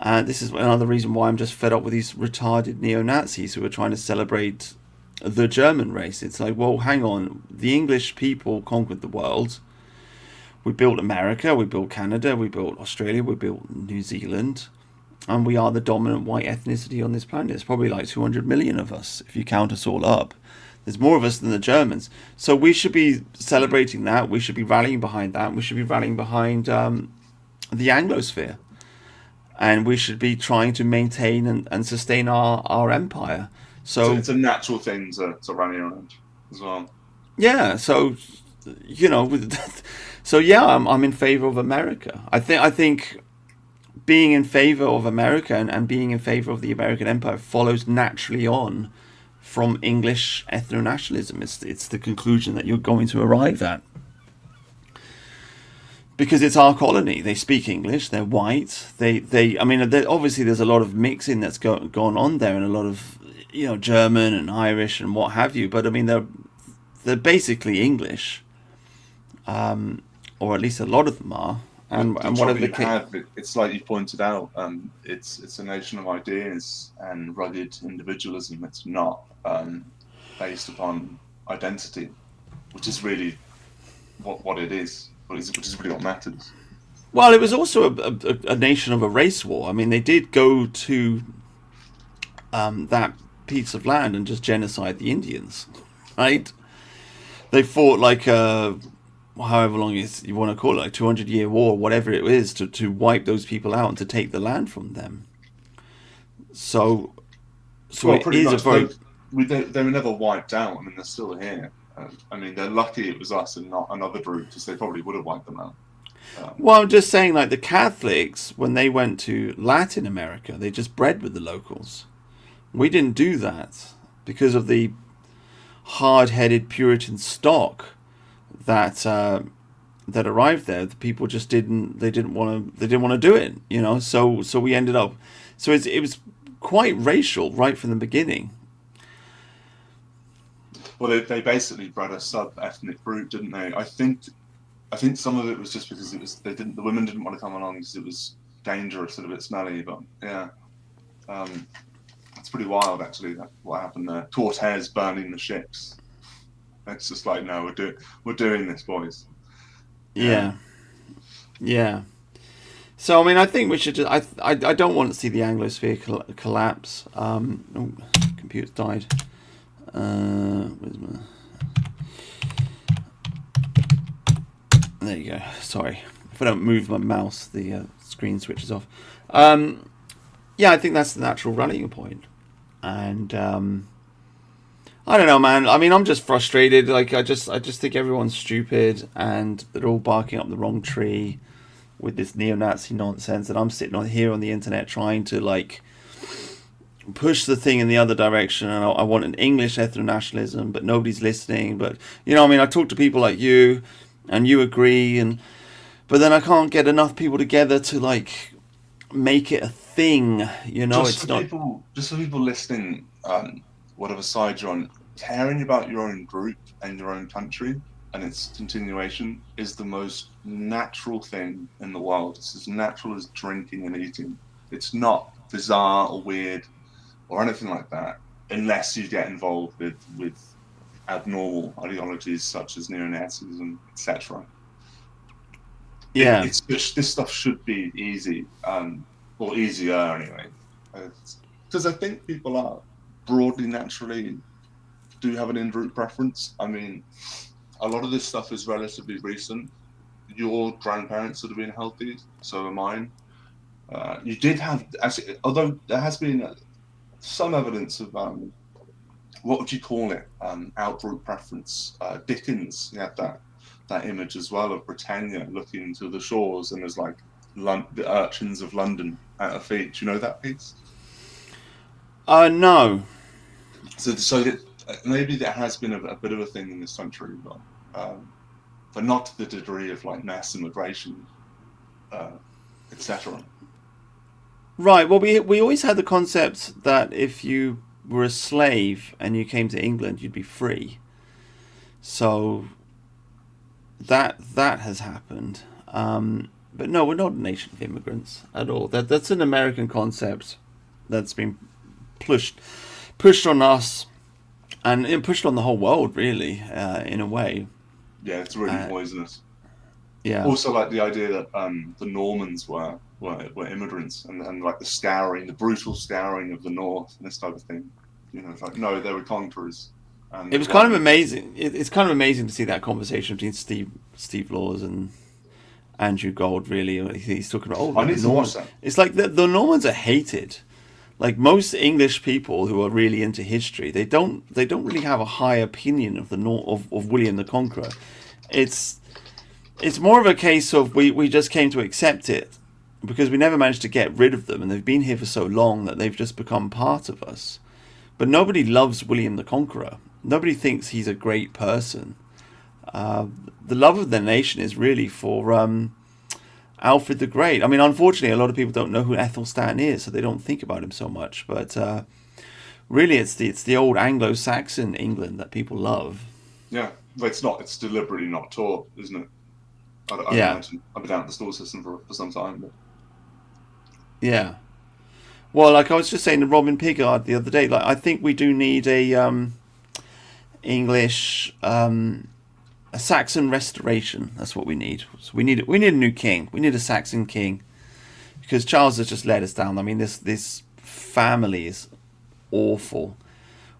This is another reason why I'm just fed up with these retarded neo-Nazis who are trying to celebrate the German race. It's like, well, hang on. The English people conquered the world. We built America, we built Canada, we built Australia, we built New Zealand. And we are the dominant white ethnicity on this planet. There's probably like 200 million of us, if you count us all up. There's more of us than the Germans. So we should be celebrating that. We should be rallying behind that. We should be rallying behind the Anglosphere. And we should be trying to maintain and sustain our empire. So it's a natural thing to rally around as well. Yeah, so so yeah, I'm in favor of America. I think being in favor of America and being in favor of the American empire follows naturally on from English ethno-nationalism. It's the conclusion that you're going to arrive at. Because it's our colony. They speak English. They're white. I mean, obviously there's a lot of mixing that's gone on there, and a lot of German and Irish and what have you. But I mean, they're basically English, or at least a lot of them are. And whatever the case, it's like you pointed out. It's a nation of ideas and rugged individualism. It's not based upon identity, which is really what it is. Which is really what matters. Well, it was also a nation of a race war. I mean, they did go to that piece of land and just genocide the Indians, right? They fought like however long you want to call it, like 200-year war, whatever it is, to wipe those people out and to take the land from them. So well, it is a very. They were never wiped out. I mean, they're still here. I mean, they're lucky it was us and not another group, because they probably would have wiped them out. Well, I'm just saying, like the Catholics, when they went to Latin America, they just bred with the locals. We didn't do that because of the hard-headed Puritan stock that arrived there. The people just didn't want to do it, So we ended up. So it was quite racial right from the beginning. Well, they basically bred a sub-ethnic group, didn't they? I think some of it was just because the women didn't want to come along because it was dangerous and a bit smelly. But yeah, it's pretty wild actually what happened there. Cortez burning the ships. It's just like, no, we're doing this, boys. Yeah. So I mean, I think we should just. I don't want to see the Anglosphere collapse. Computer's died. Where's my... There you go. Sorry, If I don't move my mouse, the screen switches off. Yeah, I think that's the natural rallying point. And I don't know, man. I mean, I'm just frustrated. Like, I just think everyone's stupid and they're all barking up the wrong tree with this neo-Nazi nonsense. And I'm sitting on here on the internet trying to like push the thing in the other direction. And I want an English ethno-nationalism, but nobody's listening. But I mean, I talk to people like you, and you agree, but then I can't get enough people together to like make it a thing. Just for people listening, whatever side you're on, caring about your own group and your own country and its continuation is the most natural thing in the world. It's as natural as drinking and eating. It's not bizarre or weird or anything like that, unless you get involved with abnormal ideologies such as neo-Nazism, etc. Yeah, it's just, this stuff should be easy, or easier anyway, because I think people are broadly, naturally, do have an in-group preference. I mean, a lot of this stuff is relatively recent. Your grandparents would have been healthy, so are mine. You did have, actually, although there has been some evidence of what would you call it? Out-group preference. Dickens, he had that image as well of Britannia looking to the shores, and there's like the urchins of London at her feet. Do you know that piece? no. So maybe there has been a bit of a thing in this country, but not to the degree of like mass immigration, etc. Right. Well, we always had the concept that if you were a slave and you came to England, you'd be free. So that has happened. But no, we're not a nation of immigrants at all. That's an American concept that's been pushed on us and pushed on the whole world, really, in a way. Yeah, it's really poisonous. Yeah. Also, like the idea that the Normans were immigrants, and like the brutal scouring of the North and this type of thing. It's like, no, they were conquerors. It was kind of amazing. It's kind of amazing to see that conversation between Steve Laws and Andrew Gold. Really, he's talking about I need to watch that. It's like the Normans are hated. Like most English people who are really into history, they don't really have a high opinion of of William the Conqueror. It's more of a case of we just came to accept it because we never managed to get rid of them, and they've been here for so long that they've just become part of us. But nobody loves William the Conqueror. Nobody thinks he's a great person. The love of the nation is really for Alfred the Great. I mean, unfortunately, a lot of people don't know who Athelstan is, so they don't think about him so much. But really, it's the old Anglo-Saxon England that people love. Yeah, but it's not. It's deliberately not taught, isn't it? I imagine. I've been down at the school system for some time. But... Yeah. Well, like I was just saying to Robin Piggard the other day, like I think we do need a English a Saxon restoration. That's what we need. So we need a new king. We need a Saxon king because Charles has just let us down. I mean, this family is awful.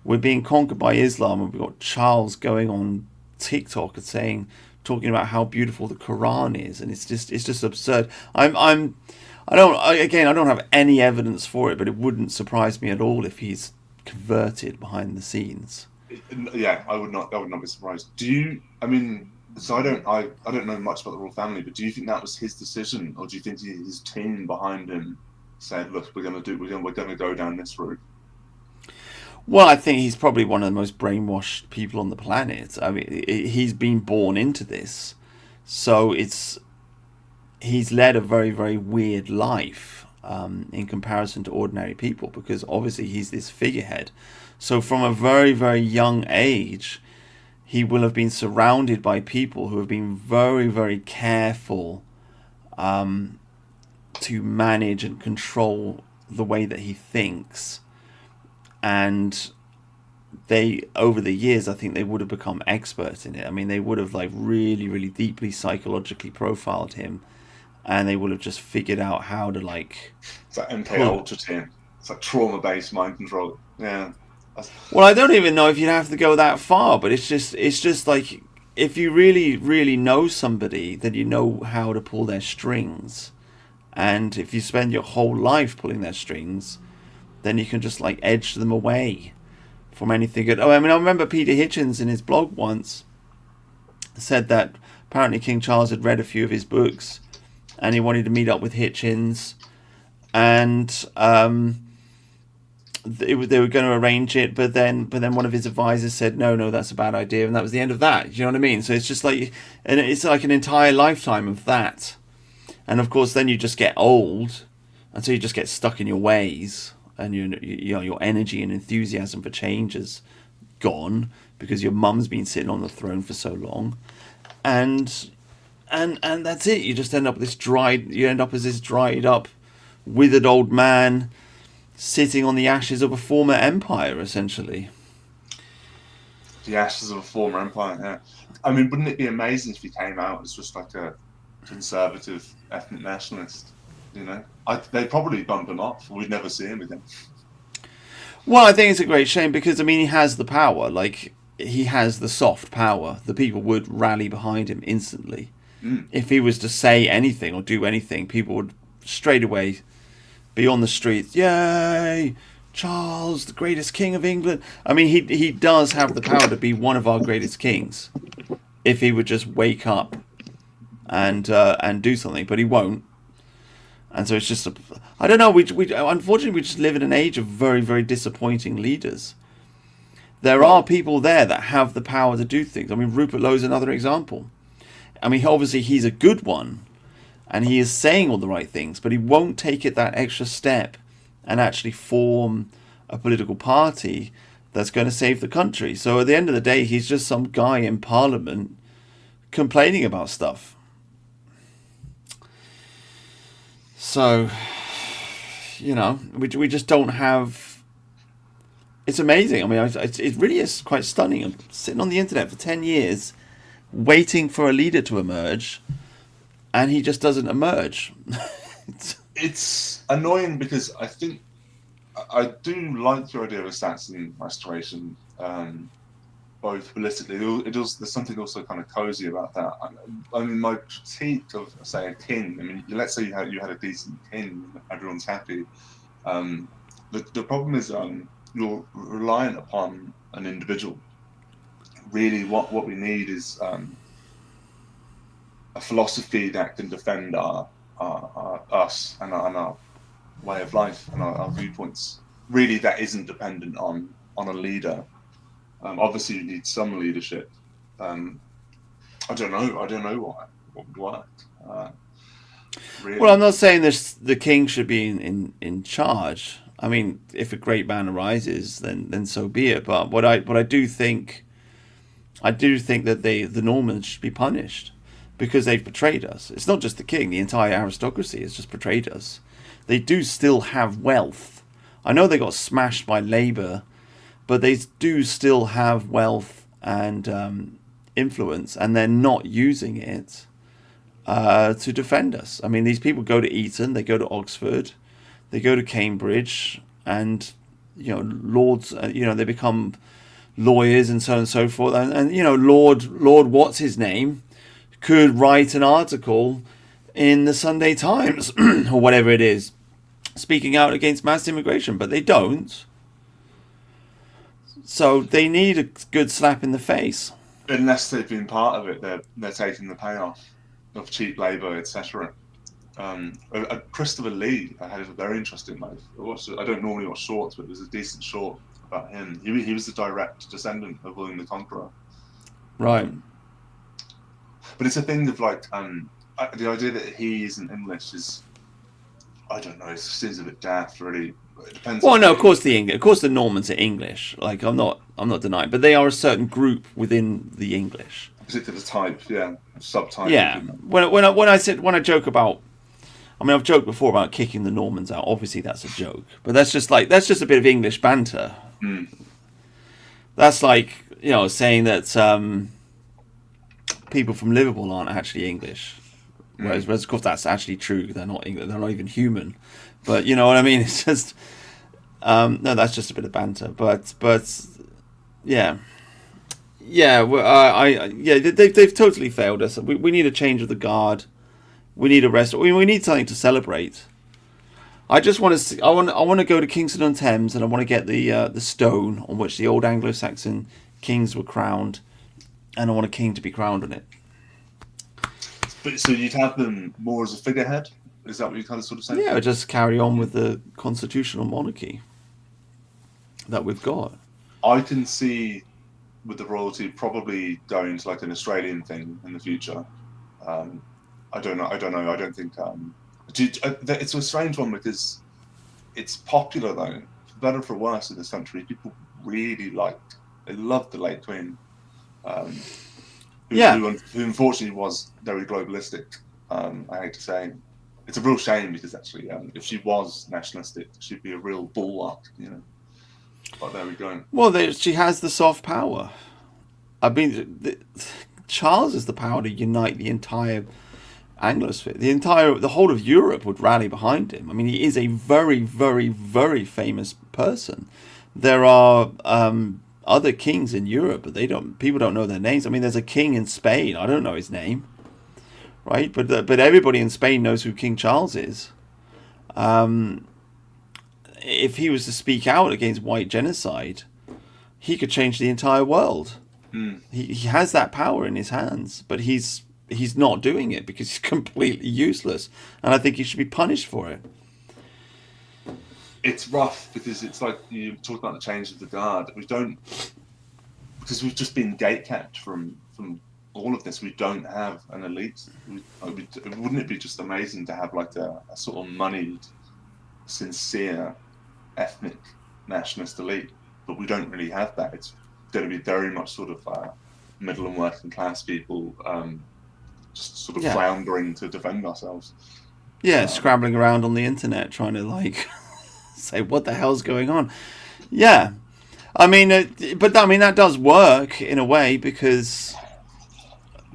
We're being conquered by Islam, and we've got Charles going on TikTok and talking about how beautiful the Quran is, and it's just absurd. I don't have any evidence for it, but it wouldn't surprise me at all if he's converted behind the scenes. Yeah, I would not be surprised. Do you? I mean, so I don't know much about the royal family, but do you think that was his decision, or do you think his team behind him said, "Look, we're going to go down this route"? Well, I think he's probably one of the most brainwashed people on the planet. I mean, he's been born into this, so he's led a very, very weird life in comparison to ordinary people, because obviously he's this figurehead. So from a very, very young age, he will have been surrounded by people who have been very, very careful to manage and control the way that he thinks. And over the years, I think they would have become experts in it. I mean, they would have like really, really deeply psychologically profiled him, and they would have just figured out how to like. It's like MK Ultra team. It's like trauma-based mind control. Yeah. Well, I don't even know if you'd have to go that far, but it's just like if you really, really know somebody, then you know how to pull their strings. And if you spend your whole life pulling their strings, then you can just like edge them away from anything good. Oh, I mean, I remember Peter Hitchens in his blog once said that apparently King Charles had read a few of his books, and he wanted to meet up with Hitchens, and they were going to arrange it, but then one of his advisors said no, that's a bad idea, and that was the end of that. You know what I mean? So it's just like, and it's like an entire lifetime of that, and of course then you just get old, and so you just get stuck in your ways, and you know your energy and enthusiasm for change is gone because your mum's been sitting on the throne for so long, and that's it. You just end up as this dried up, withered old man sitting on the ashes of a former empire, essentially. The ashes of a former empire, yeah. I mean, wouldn't it be amazing if he came out as just like a conservative ethnic nationalist? You know, they'd probably bump him off. We'd never see him again. Well, I think it's a great shame because, I mean, he has the power. Like, he has the soft power. The people would rally behind him instantly. If he was to say anything or do anything, people would straight away be on the streets. Yay! Charles, the greatest king of England. I mean, he does have the power to be one of our greatest kings if he would just wake up and do something, but he won't. And so it's just I don't know. We unfortunately we just live in an age of very, very disappointing leaders. There are people there that have the power to do things. I mean, Rupert Lowe's another example. I mean, obviously he's a good one, and he is saying all the right things, but he won't take it that extra step and actually form a political party that's going to save the country. So at the end of the day, he's just some guy in Parliament complaining about stuff. So, you know, we just don't have... It's amazing. I mean, it really is quite stunning. I'm sitting on the internet for 10 years waiting for a leader to emerge, and he just doesn't emerge. It's annoying because I think I do like your idea of assassin restoration, both politically. There's something also kind of cozy about that. I mean, my critique of, say, a king. I mean, let's say you had a decent king, everyone's happy. The problem is you're reliant upon an individual. Really, what we need is a philosophy that can defend us and our way of life and our viewpoints. Really, that isn't dependent on a leader. Obviously, you need some leadership. I don't know what would work. Really. Well, I'm not saying the king should be in charge. I mean, if a great man arises, then so be it. But what I do think that the Normans should be punished because they've betrayed us. It's not just the king; the entire aristocracy has just betrayed us. They do still have wealth. I know they got smashed by Labour, but they do still have wealth and influence, and they're not using it to defend us. I mean, these people go to Eton, they go to Oxford, they go to Cambridge, and lords. They become lawyers and so on and so forth. And Lord what's his name could write an article in the Sunday Times or whatever it is, speaking out against mass immigration, but they don't. So they need a good slap in the face. Unless they've been part of it, they're taking the payoff of cheap labour, etc. Christopher Lee had a very interesting life. I don't normally watch shorts, but there's a decent short about him. He was the direct descendant of William the Conqueror. Right. But it's a thing of like the idea that he isn't English is, I don't know, it seems a bit daft, really. It depends. Well, no, of course the Normans are English. Like I'm not denying, but they are a certain group within the English. A particular type, yeah, subtype. Yeah. When I joke about, I mean, I've joked before about kicking the Normans out. Obviously, that's a joke, but that's just a bit of English banter. Mm. That's like saying that people from Liverpool aren't actually English, whereas of course that's actually true. They're not English. They're not even human. But you know what I mean? It's just no, that's just a bit of banter. But yeah, Yeah, well, they've totally failed us. We need a change of the guard. We need a rest. We need something to celebrate. I just want to see, I want to go to Kingston on Thames, and I want to get the stone on which the old Anglo-Saxon kings were crowned, and I want a king to be crowned on it. But so you'd have them more as a figurehead? Is that what you kind of sort of saying? Yeah, just carry on with the constitutional monarchy that we've got. I can see with the royalty probably going to like an Australian thing in the future. I don't know. I don't think. It's a strange one because it's popular though, for better or for worse in this country. People really they loved the late Queen, who unfortunately was very globalistic. I hate to say, it's a real shame because actually, if she was nationalistic, she'd be a real bulwark, you know. But there we go. Well, she has the soft power. I mean, Charles has the power to unite the entire Anglosphere. The whole of Europe would rally behind him. I mean, he is a very, very, very famous person. There are other kings in Europe, but people don't know their names. I mean, there's a king in Spain. I don't know his name, right? But everybody in Spain knows who King Charles is. If he was to speak out against white genocide, he could change the entire world. He has that power in his hands, but he's not doing it because he's completely useless, and I think he should be punished for it. It's rough because it's like you talk about the change of the guard. Because we've just been gatekept from all of this. We don't have an elite. Wouldn't it be just amazing to have like a sort of moneyed, sincere, ethnic nationalist elite? But we don't really have that. It's going to be very much sort of middle and working class people, just sort of floundering to defend ourselves. Yeah, scrambling around on the internet trying to like say what the hell's going on. Yeah, I mean, that does work in a way because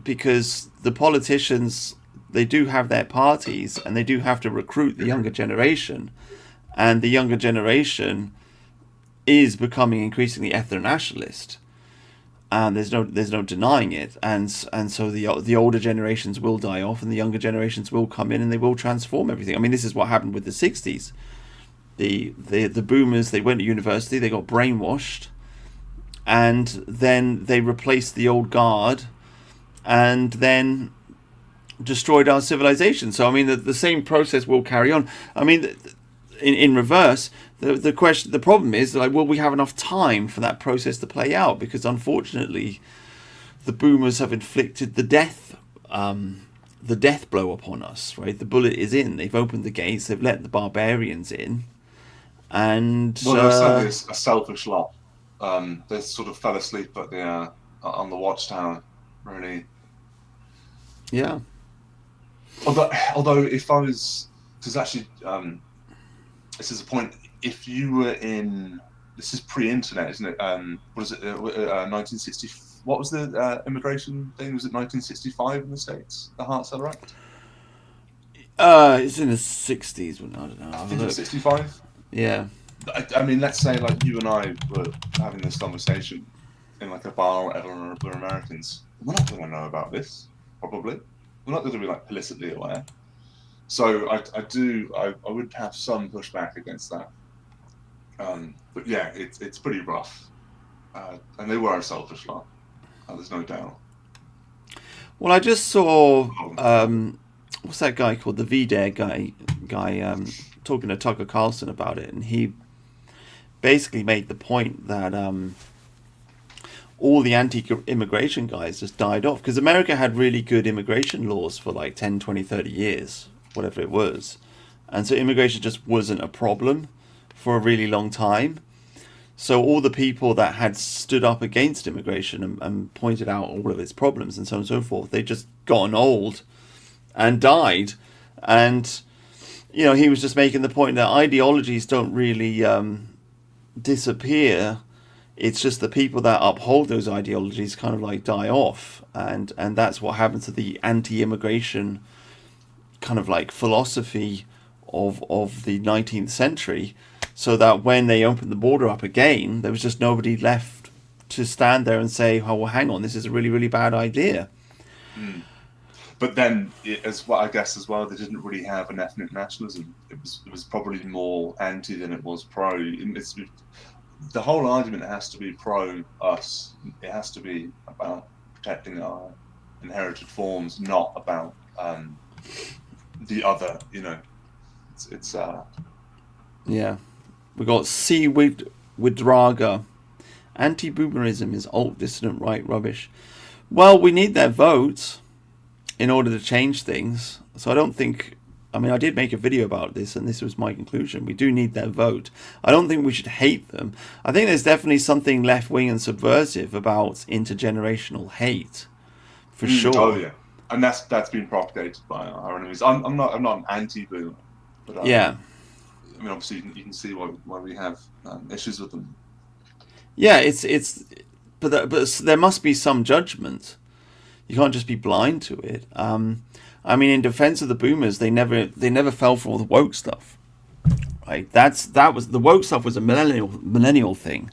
the politicians, they do have their parties and they do have to recruit the younger generation, and the younger generation is becoming increasingly ethno-nationalist, and there's no denying it, and so the older generations will die off and the younger generations will come in and they will transform everything. I mean, this is what happened with the 60s. The boomers, they went to university, they got brainwashed, and then they replaced the old guard and then destroyed our civilization. So I mean, the same process will carry on. I mean, in reverse, the problem is, like, will we have enough time for that process to play out? Because unfortunately, the boomers have inflicted the death blow upon us. Right, the bullet is in. They've opened the gates. They've let the barbarians in, and they're certainly a selfish lot. They sort of fell asleep at the on the watchtower, really. Yeah. Although if I was, because actually, this is a point. If you were this is pre-internet, isn't it? What is it? 1960. What was the immigration thing? Was it 1965 in the States? The Hart-Celler Act. It's in the 60s, but I don't know. I think it was 65. Yeah. I mean, let's say like you and I were having this conversation in like a bar or whatever, and we're Americans. We're not going to know about this, probably. We're not going to be like politically aware. So I would have some pushback against that. But yeah, it's pretty rough. And they were a selfish lot. There's no doubt. Well, I just saw what's that guy called, the V-Dare guy talking to Tucker Carlson about it, and he basically made the point that all the anti-immigration guys just died off because America had really good immigration laws for like 10, 20, 30 years, whatever it was, and so immigration just wasn't a problem for a really long time. So all the people that had stood up against immigration and pointed out all of its problems and so on and so forth, they just gotten old and died. And, you know, he was just making the point that ideologies don't really disappear. It's just the people that uphold those ideologies kind of like die off. And that's what happens to the anti-immigration kind of like philosophy of the 19th century. So that when they opened the border up again, there was just nobody left to stand there and say, "Oh, well, hang on, this is a really, really bad idea." But then, as well, I guess as well, they didn't really have an ethnic nationalism. It was probably more anti than it was pro. The whole argument has to be pro us. It has to be about protecting our inherited forms, not about the other. You know, it's Yeah, we got C. Widraga. Anti-boomerism is alt dissident right rubbish. Well, we need their votes in order to change things. So I don't think. I mean, I did make a video about this, and this was my conclusion. We do need their vote. I don't think we should hate them. I think there's definitely something left-wing and subversive about intergenerational hate, for sure. Oh yeah, and that's been propagated by our enemies. I'm not an anti-boomer, but yeah. I mean, obviously, you can see why we have issues with them. Yeah, but there must be some judgment. You can't just be blind to it. I mean, in defense of the boomers, they never fell for all the woke stuff, right? The woke stuff was a millennial thing,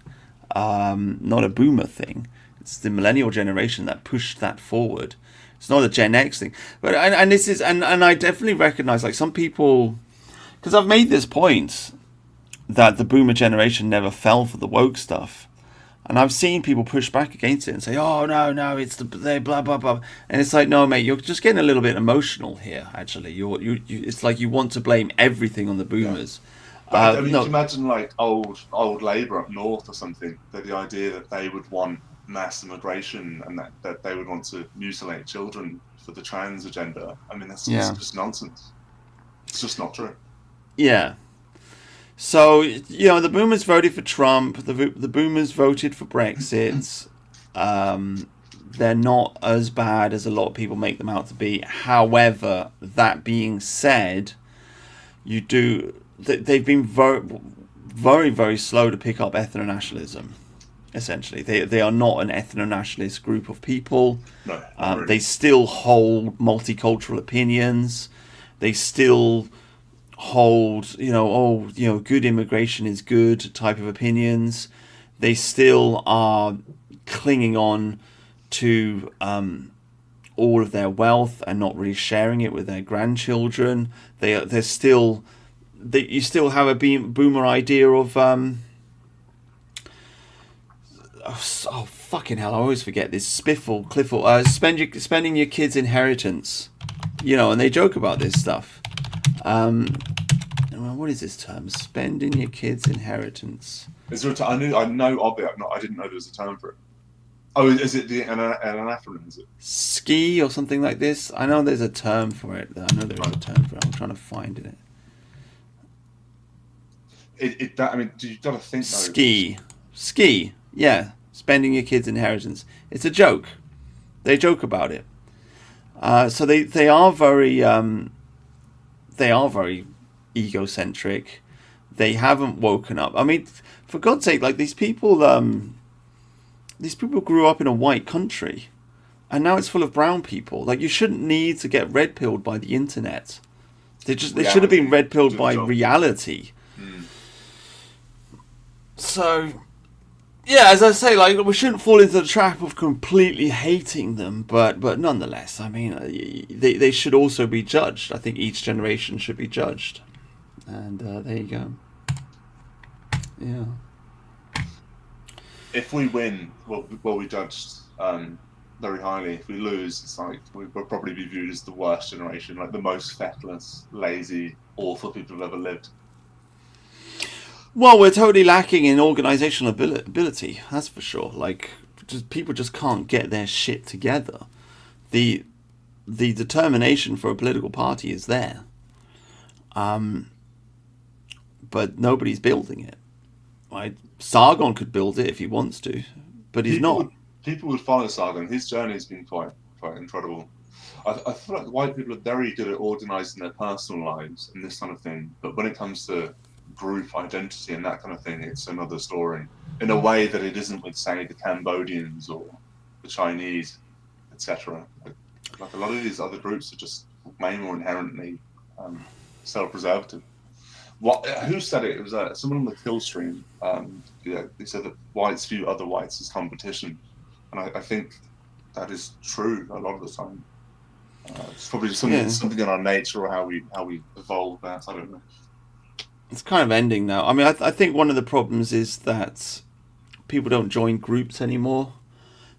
not a boomer thing. It's the millennial generation that pushed that forward. It's not a Gen X thing. But and this is and I definitely recognize, like, some people, because I've made this point that the boomer generation never fell for the woke stuff. And I've seen people push back against it and say, "Oh no, it's they blah blah blah," and it's like, no, mate, you're just getting a little bit emotional here. Actually, you it's like you want to blame everything on the boomers. Yeah. But, I mean, no. You can imagine like old Labour up north or something. That the idea that they would want mass immigration and that they would want to mutilate children for the trans agenda. I mean, that's just nonsense. It's just not true. Yeah. So, you know, the boomers voted for Trump. The boomers voted for Brexit. They're not as bad as a lot of people make them out to be. However, that being said, they've been very, very, very slow to pick up ethno-nationalism. Essentially, they are not an ethno-nationalist group of people. No, really. They still hold multicultural opinions. They still hold, good immigration is good type of opinions. They still are clinging on to all of their wealth and not really sharing it with their grandchildren. You still have a boomer idea of fucking hell, I always forget this. Cliffle, spending your kids' inheritance, and they joke about this stuff. What is this term? Spending your kids' inheritance. Is there I know of it. I didn't know there was a term for it. Oh, is it an anaphonym? Is it ski or something like this? I know there's a term for it. I'm trying to find it. You gotta think. Ski. Yeah, spending your kids' inheritance. It's a joke. They joke about it. So they are very egocentric. They haven't woken up. I mean, for God's sake, like, these people grew up in a white country, and now it's full of brown people. Like, you shouldn't need to get red pilled by the internet. They should have been red pilled by reality. So, yeah, as I say, like, we shouldn't fall into the trap of completely hating them, but nonetheless, I mean, they should also be judged. I think each generation should be judged, and there you go. Yeah. If we win, well, we judged very highly. If we lose, it's like we'll probably be viewed as the worst generation, like the most feckless, lazy, awful people who've ever lived. Well, we're totally lacking in organizational ability, that's for sure. Like, people just can't get their shit together. The determination for a political party is there, but nobody's building it. Right? Sargon could build it if he wants to, but he's not. People would follow Sargon. His journey has been quite incredible. I feel like white people are very good at organising their personal lives and this kind of thing, but when it comes to group identity and that kind of thing, it's another story in a way that it isn't with, say, the Cambodians or the Chinese, etc. Like a lot of these other groups are just way more inherently self-preservative. What? Who said it? It was someone on the kill stream. Yeah, they said that whites view other whites as competition, and I think that is true a lot of the time. It's probably something in our nature or how we evolve that. I don't know. It's kind of ending now. I mean, I think one of the problems is that people don't join groups anymore.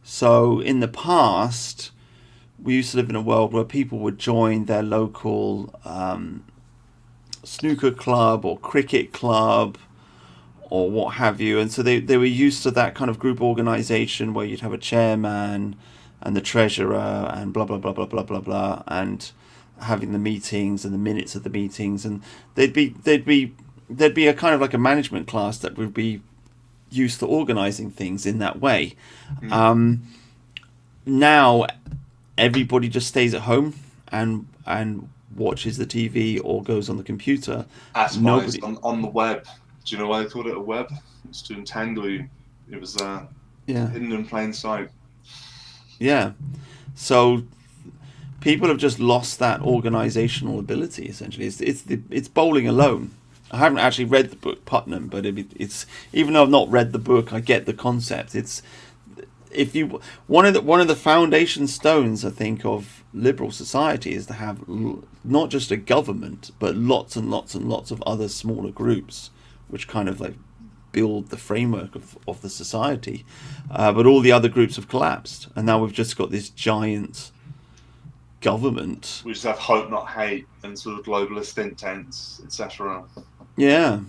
So in the past, we used to live in a world where people would join their local snooker club or cricket club or what have you, and so they were used to that kind of group organization where you'd have a chairman and the treasurer and blah blah blah blah blah blah blah, and having the meetings and the minutes of the meetings, and there'd be a kind of like a management class that would be used to organizing things in that way. Now everybody just stays at home and watches the TV or goes on the computer. That's why it's on the web. Do you know why they called it a web? It's to entangle you. It was hidden in plain sight. Yeah. So people have just lost that organizational ability. Essentially, it's bowling alone. I haven't actually read the book Putnam, but it's even though I've not read the book, I get the concept. It's one of the foundation stones, I think, of liberal society is to have not just a government, but lots and lots and lots of other smaller groups, which kind of like build the framework of the society. But all the other groups have collapsed, and now we've just got this giant government. We just have hope, not hate, and sort of globalist think tanks, etc. Yeah,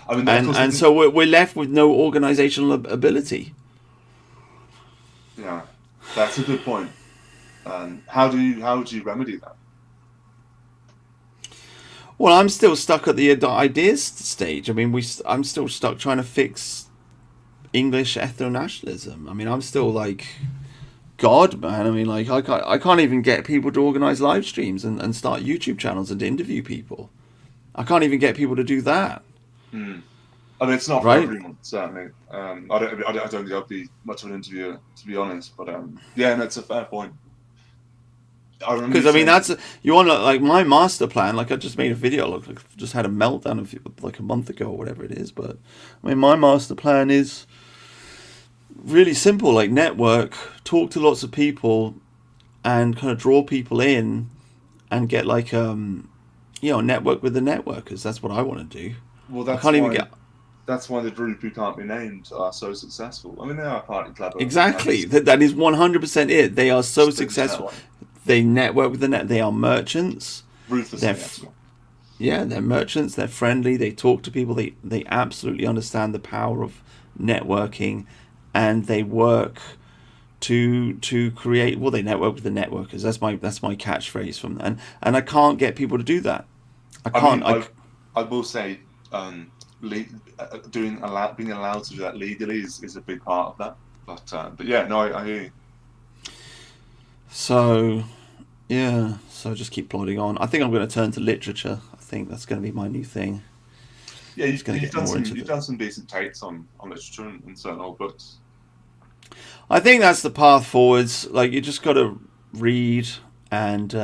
I mean, and so we're left with no organizational ability. Yeah, that's a good point. How would you remedy that? Well, I'm still stuck at the ideas stage. I mean, I'm still stuck trying to fix English ethno-nationalism. I mean, I'm still like, God, man. I mean, like, I can't even get people to organize live streams and start YouTube channels and to interview people. I can't even get people to do that. I mean, it's not for everyone, certainly. I don't think I'd be much of an interviewer, to be honest. But yeah, no, it's a fair point. Because I mean, you want like my master plan. Like I just made a video. Look, I just had a meltdown like a month ago or whatever it is. But I mean, my master plan is really simple. Like network, talk to lots of people, and kind of draw people in, and get like network with the networkers. That's what I want to do. Well, that's why the group who can't be named are so successful. I mean, they are partly clever. Exactly. That is 100% it. They are so successful. They network with the net. They are merchants. Ruthlessly. They're merchants. They're friendly. They talk to people. They absolutely understand the power of networking, and they work to create. Well, they network with the networkers. That's my catchphrase from and I can't get people to do that. I can't. I will say, being allowed to do that legally is a big part of that. But yeah, no, I hear you. So, yeah. So just keep plodding on. I think I'm going to turn to literature. I think that's going to be my new thing. Yeah, you've done some decent takes on literature and certain old books. I think that's the path forwards. Like you just got to read and just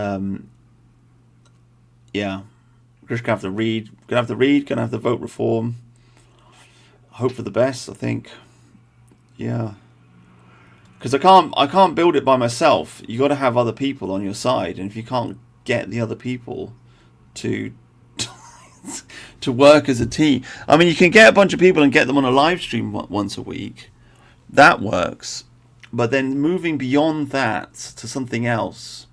gonna have to read. Gonna have to vote reform. Hope for the best. I think. Yeah. Because I can't build it by myself. You got to have other people on your side, and if you can't get the other people to work as a team, I mean, you can get a bunch of people and get them on a live stream once a week. That works, but then moving beyond that to something else,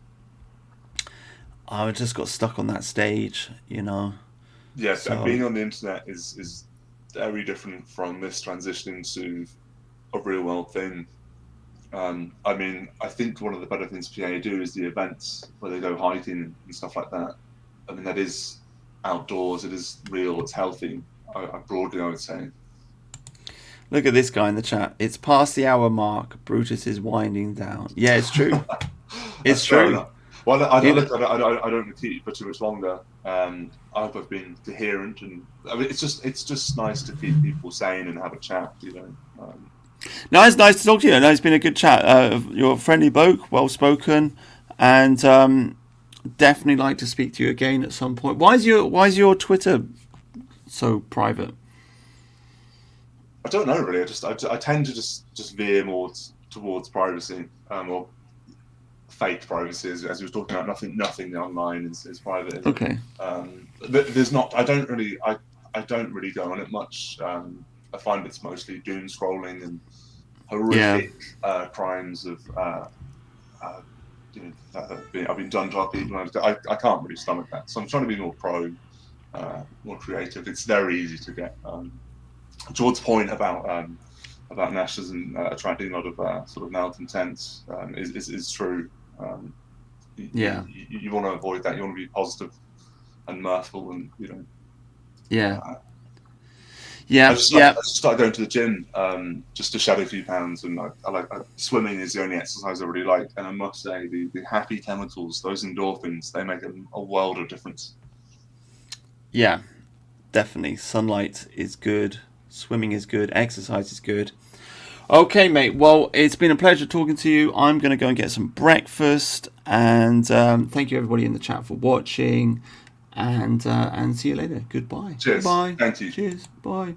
I just got stuck on that stage, Yes, so, and being on the internet is very different from this transition to a real world thing. I mean, I think one of the better things PA do is the events where they go hiking and stuff like that. I mean, that is outdoors, it is real, it's healthy, broadly I would say. Look at this guy in the chat. It's past the hour mark. Brutus is winding down. Yeah, it's true. It's true. Well, I don't repeat for too much longer. I hope I've been coherent, and I mean, it's just nice to keep people sane and have a chat, No, it's nice to talk to you. No, it's been a good chat. You're a friendly bloke, well spoken, and definitely like to speak to you again at some point. Why is your Twitter so private? I don't know really. I tend to just veer more towards privacy, or fake privacy, as we were talking about. Nothing online is private. Okay. There's not. I don't really go on it much. I find it's mostly doom scrolling and horrific crimes of that I've been done to other people. I can't really stomach that. So I'm trying to be more more creative. It's very easy to get. George's point about nationalism attracting a lot of sort of malcontents is true. You want to avoid that. You want to be positive and mirthful, and I just started going to the gym just to shed a few pounds, and swimming is the only exercise I really like. And I must say, the happy chemicals, those endorphins, they make a world of difference. Yeah, definitely. Sunlight is good. Swimming is good. Exercise is good. Okay, mate. Well, it's been a pleasure talking to you. I'm going to go and get some breakfast. And thank you, everybody in the chat, for watching. And see you later. Goodbye. Cheers. Bye. Thank you. Cheers. Bye.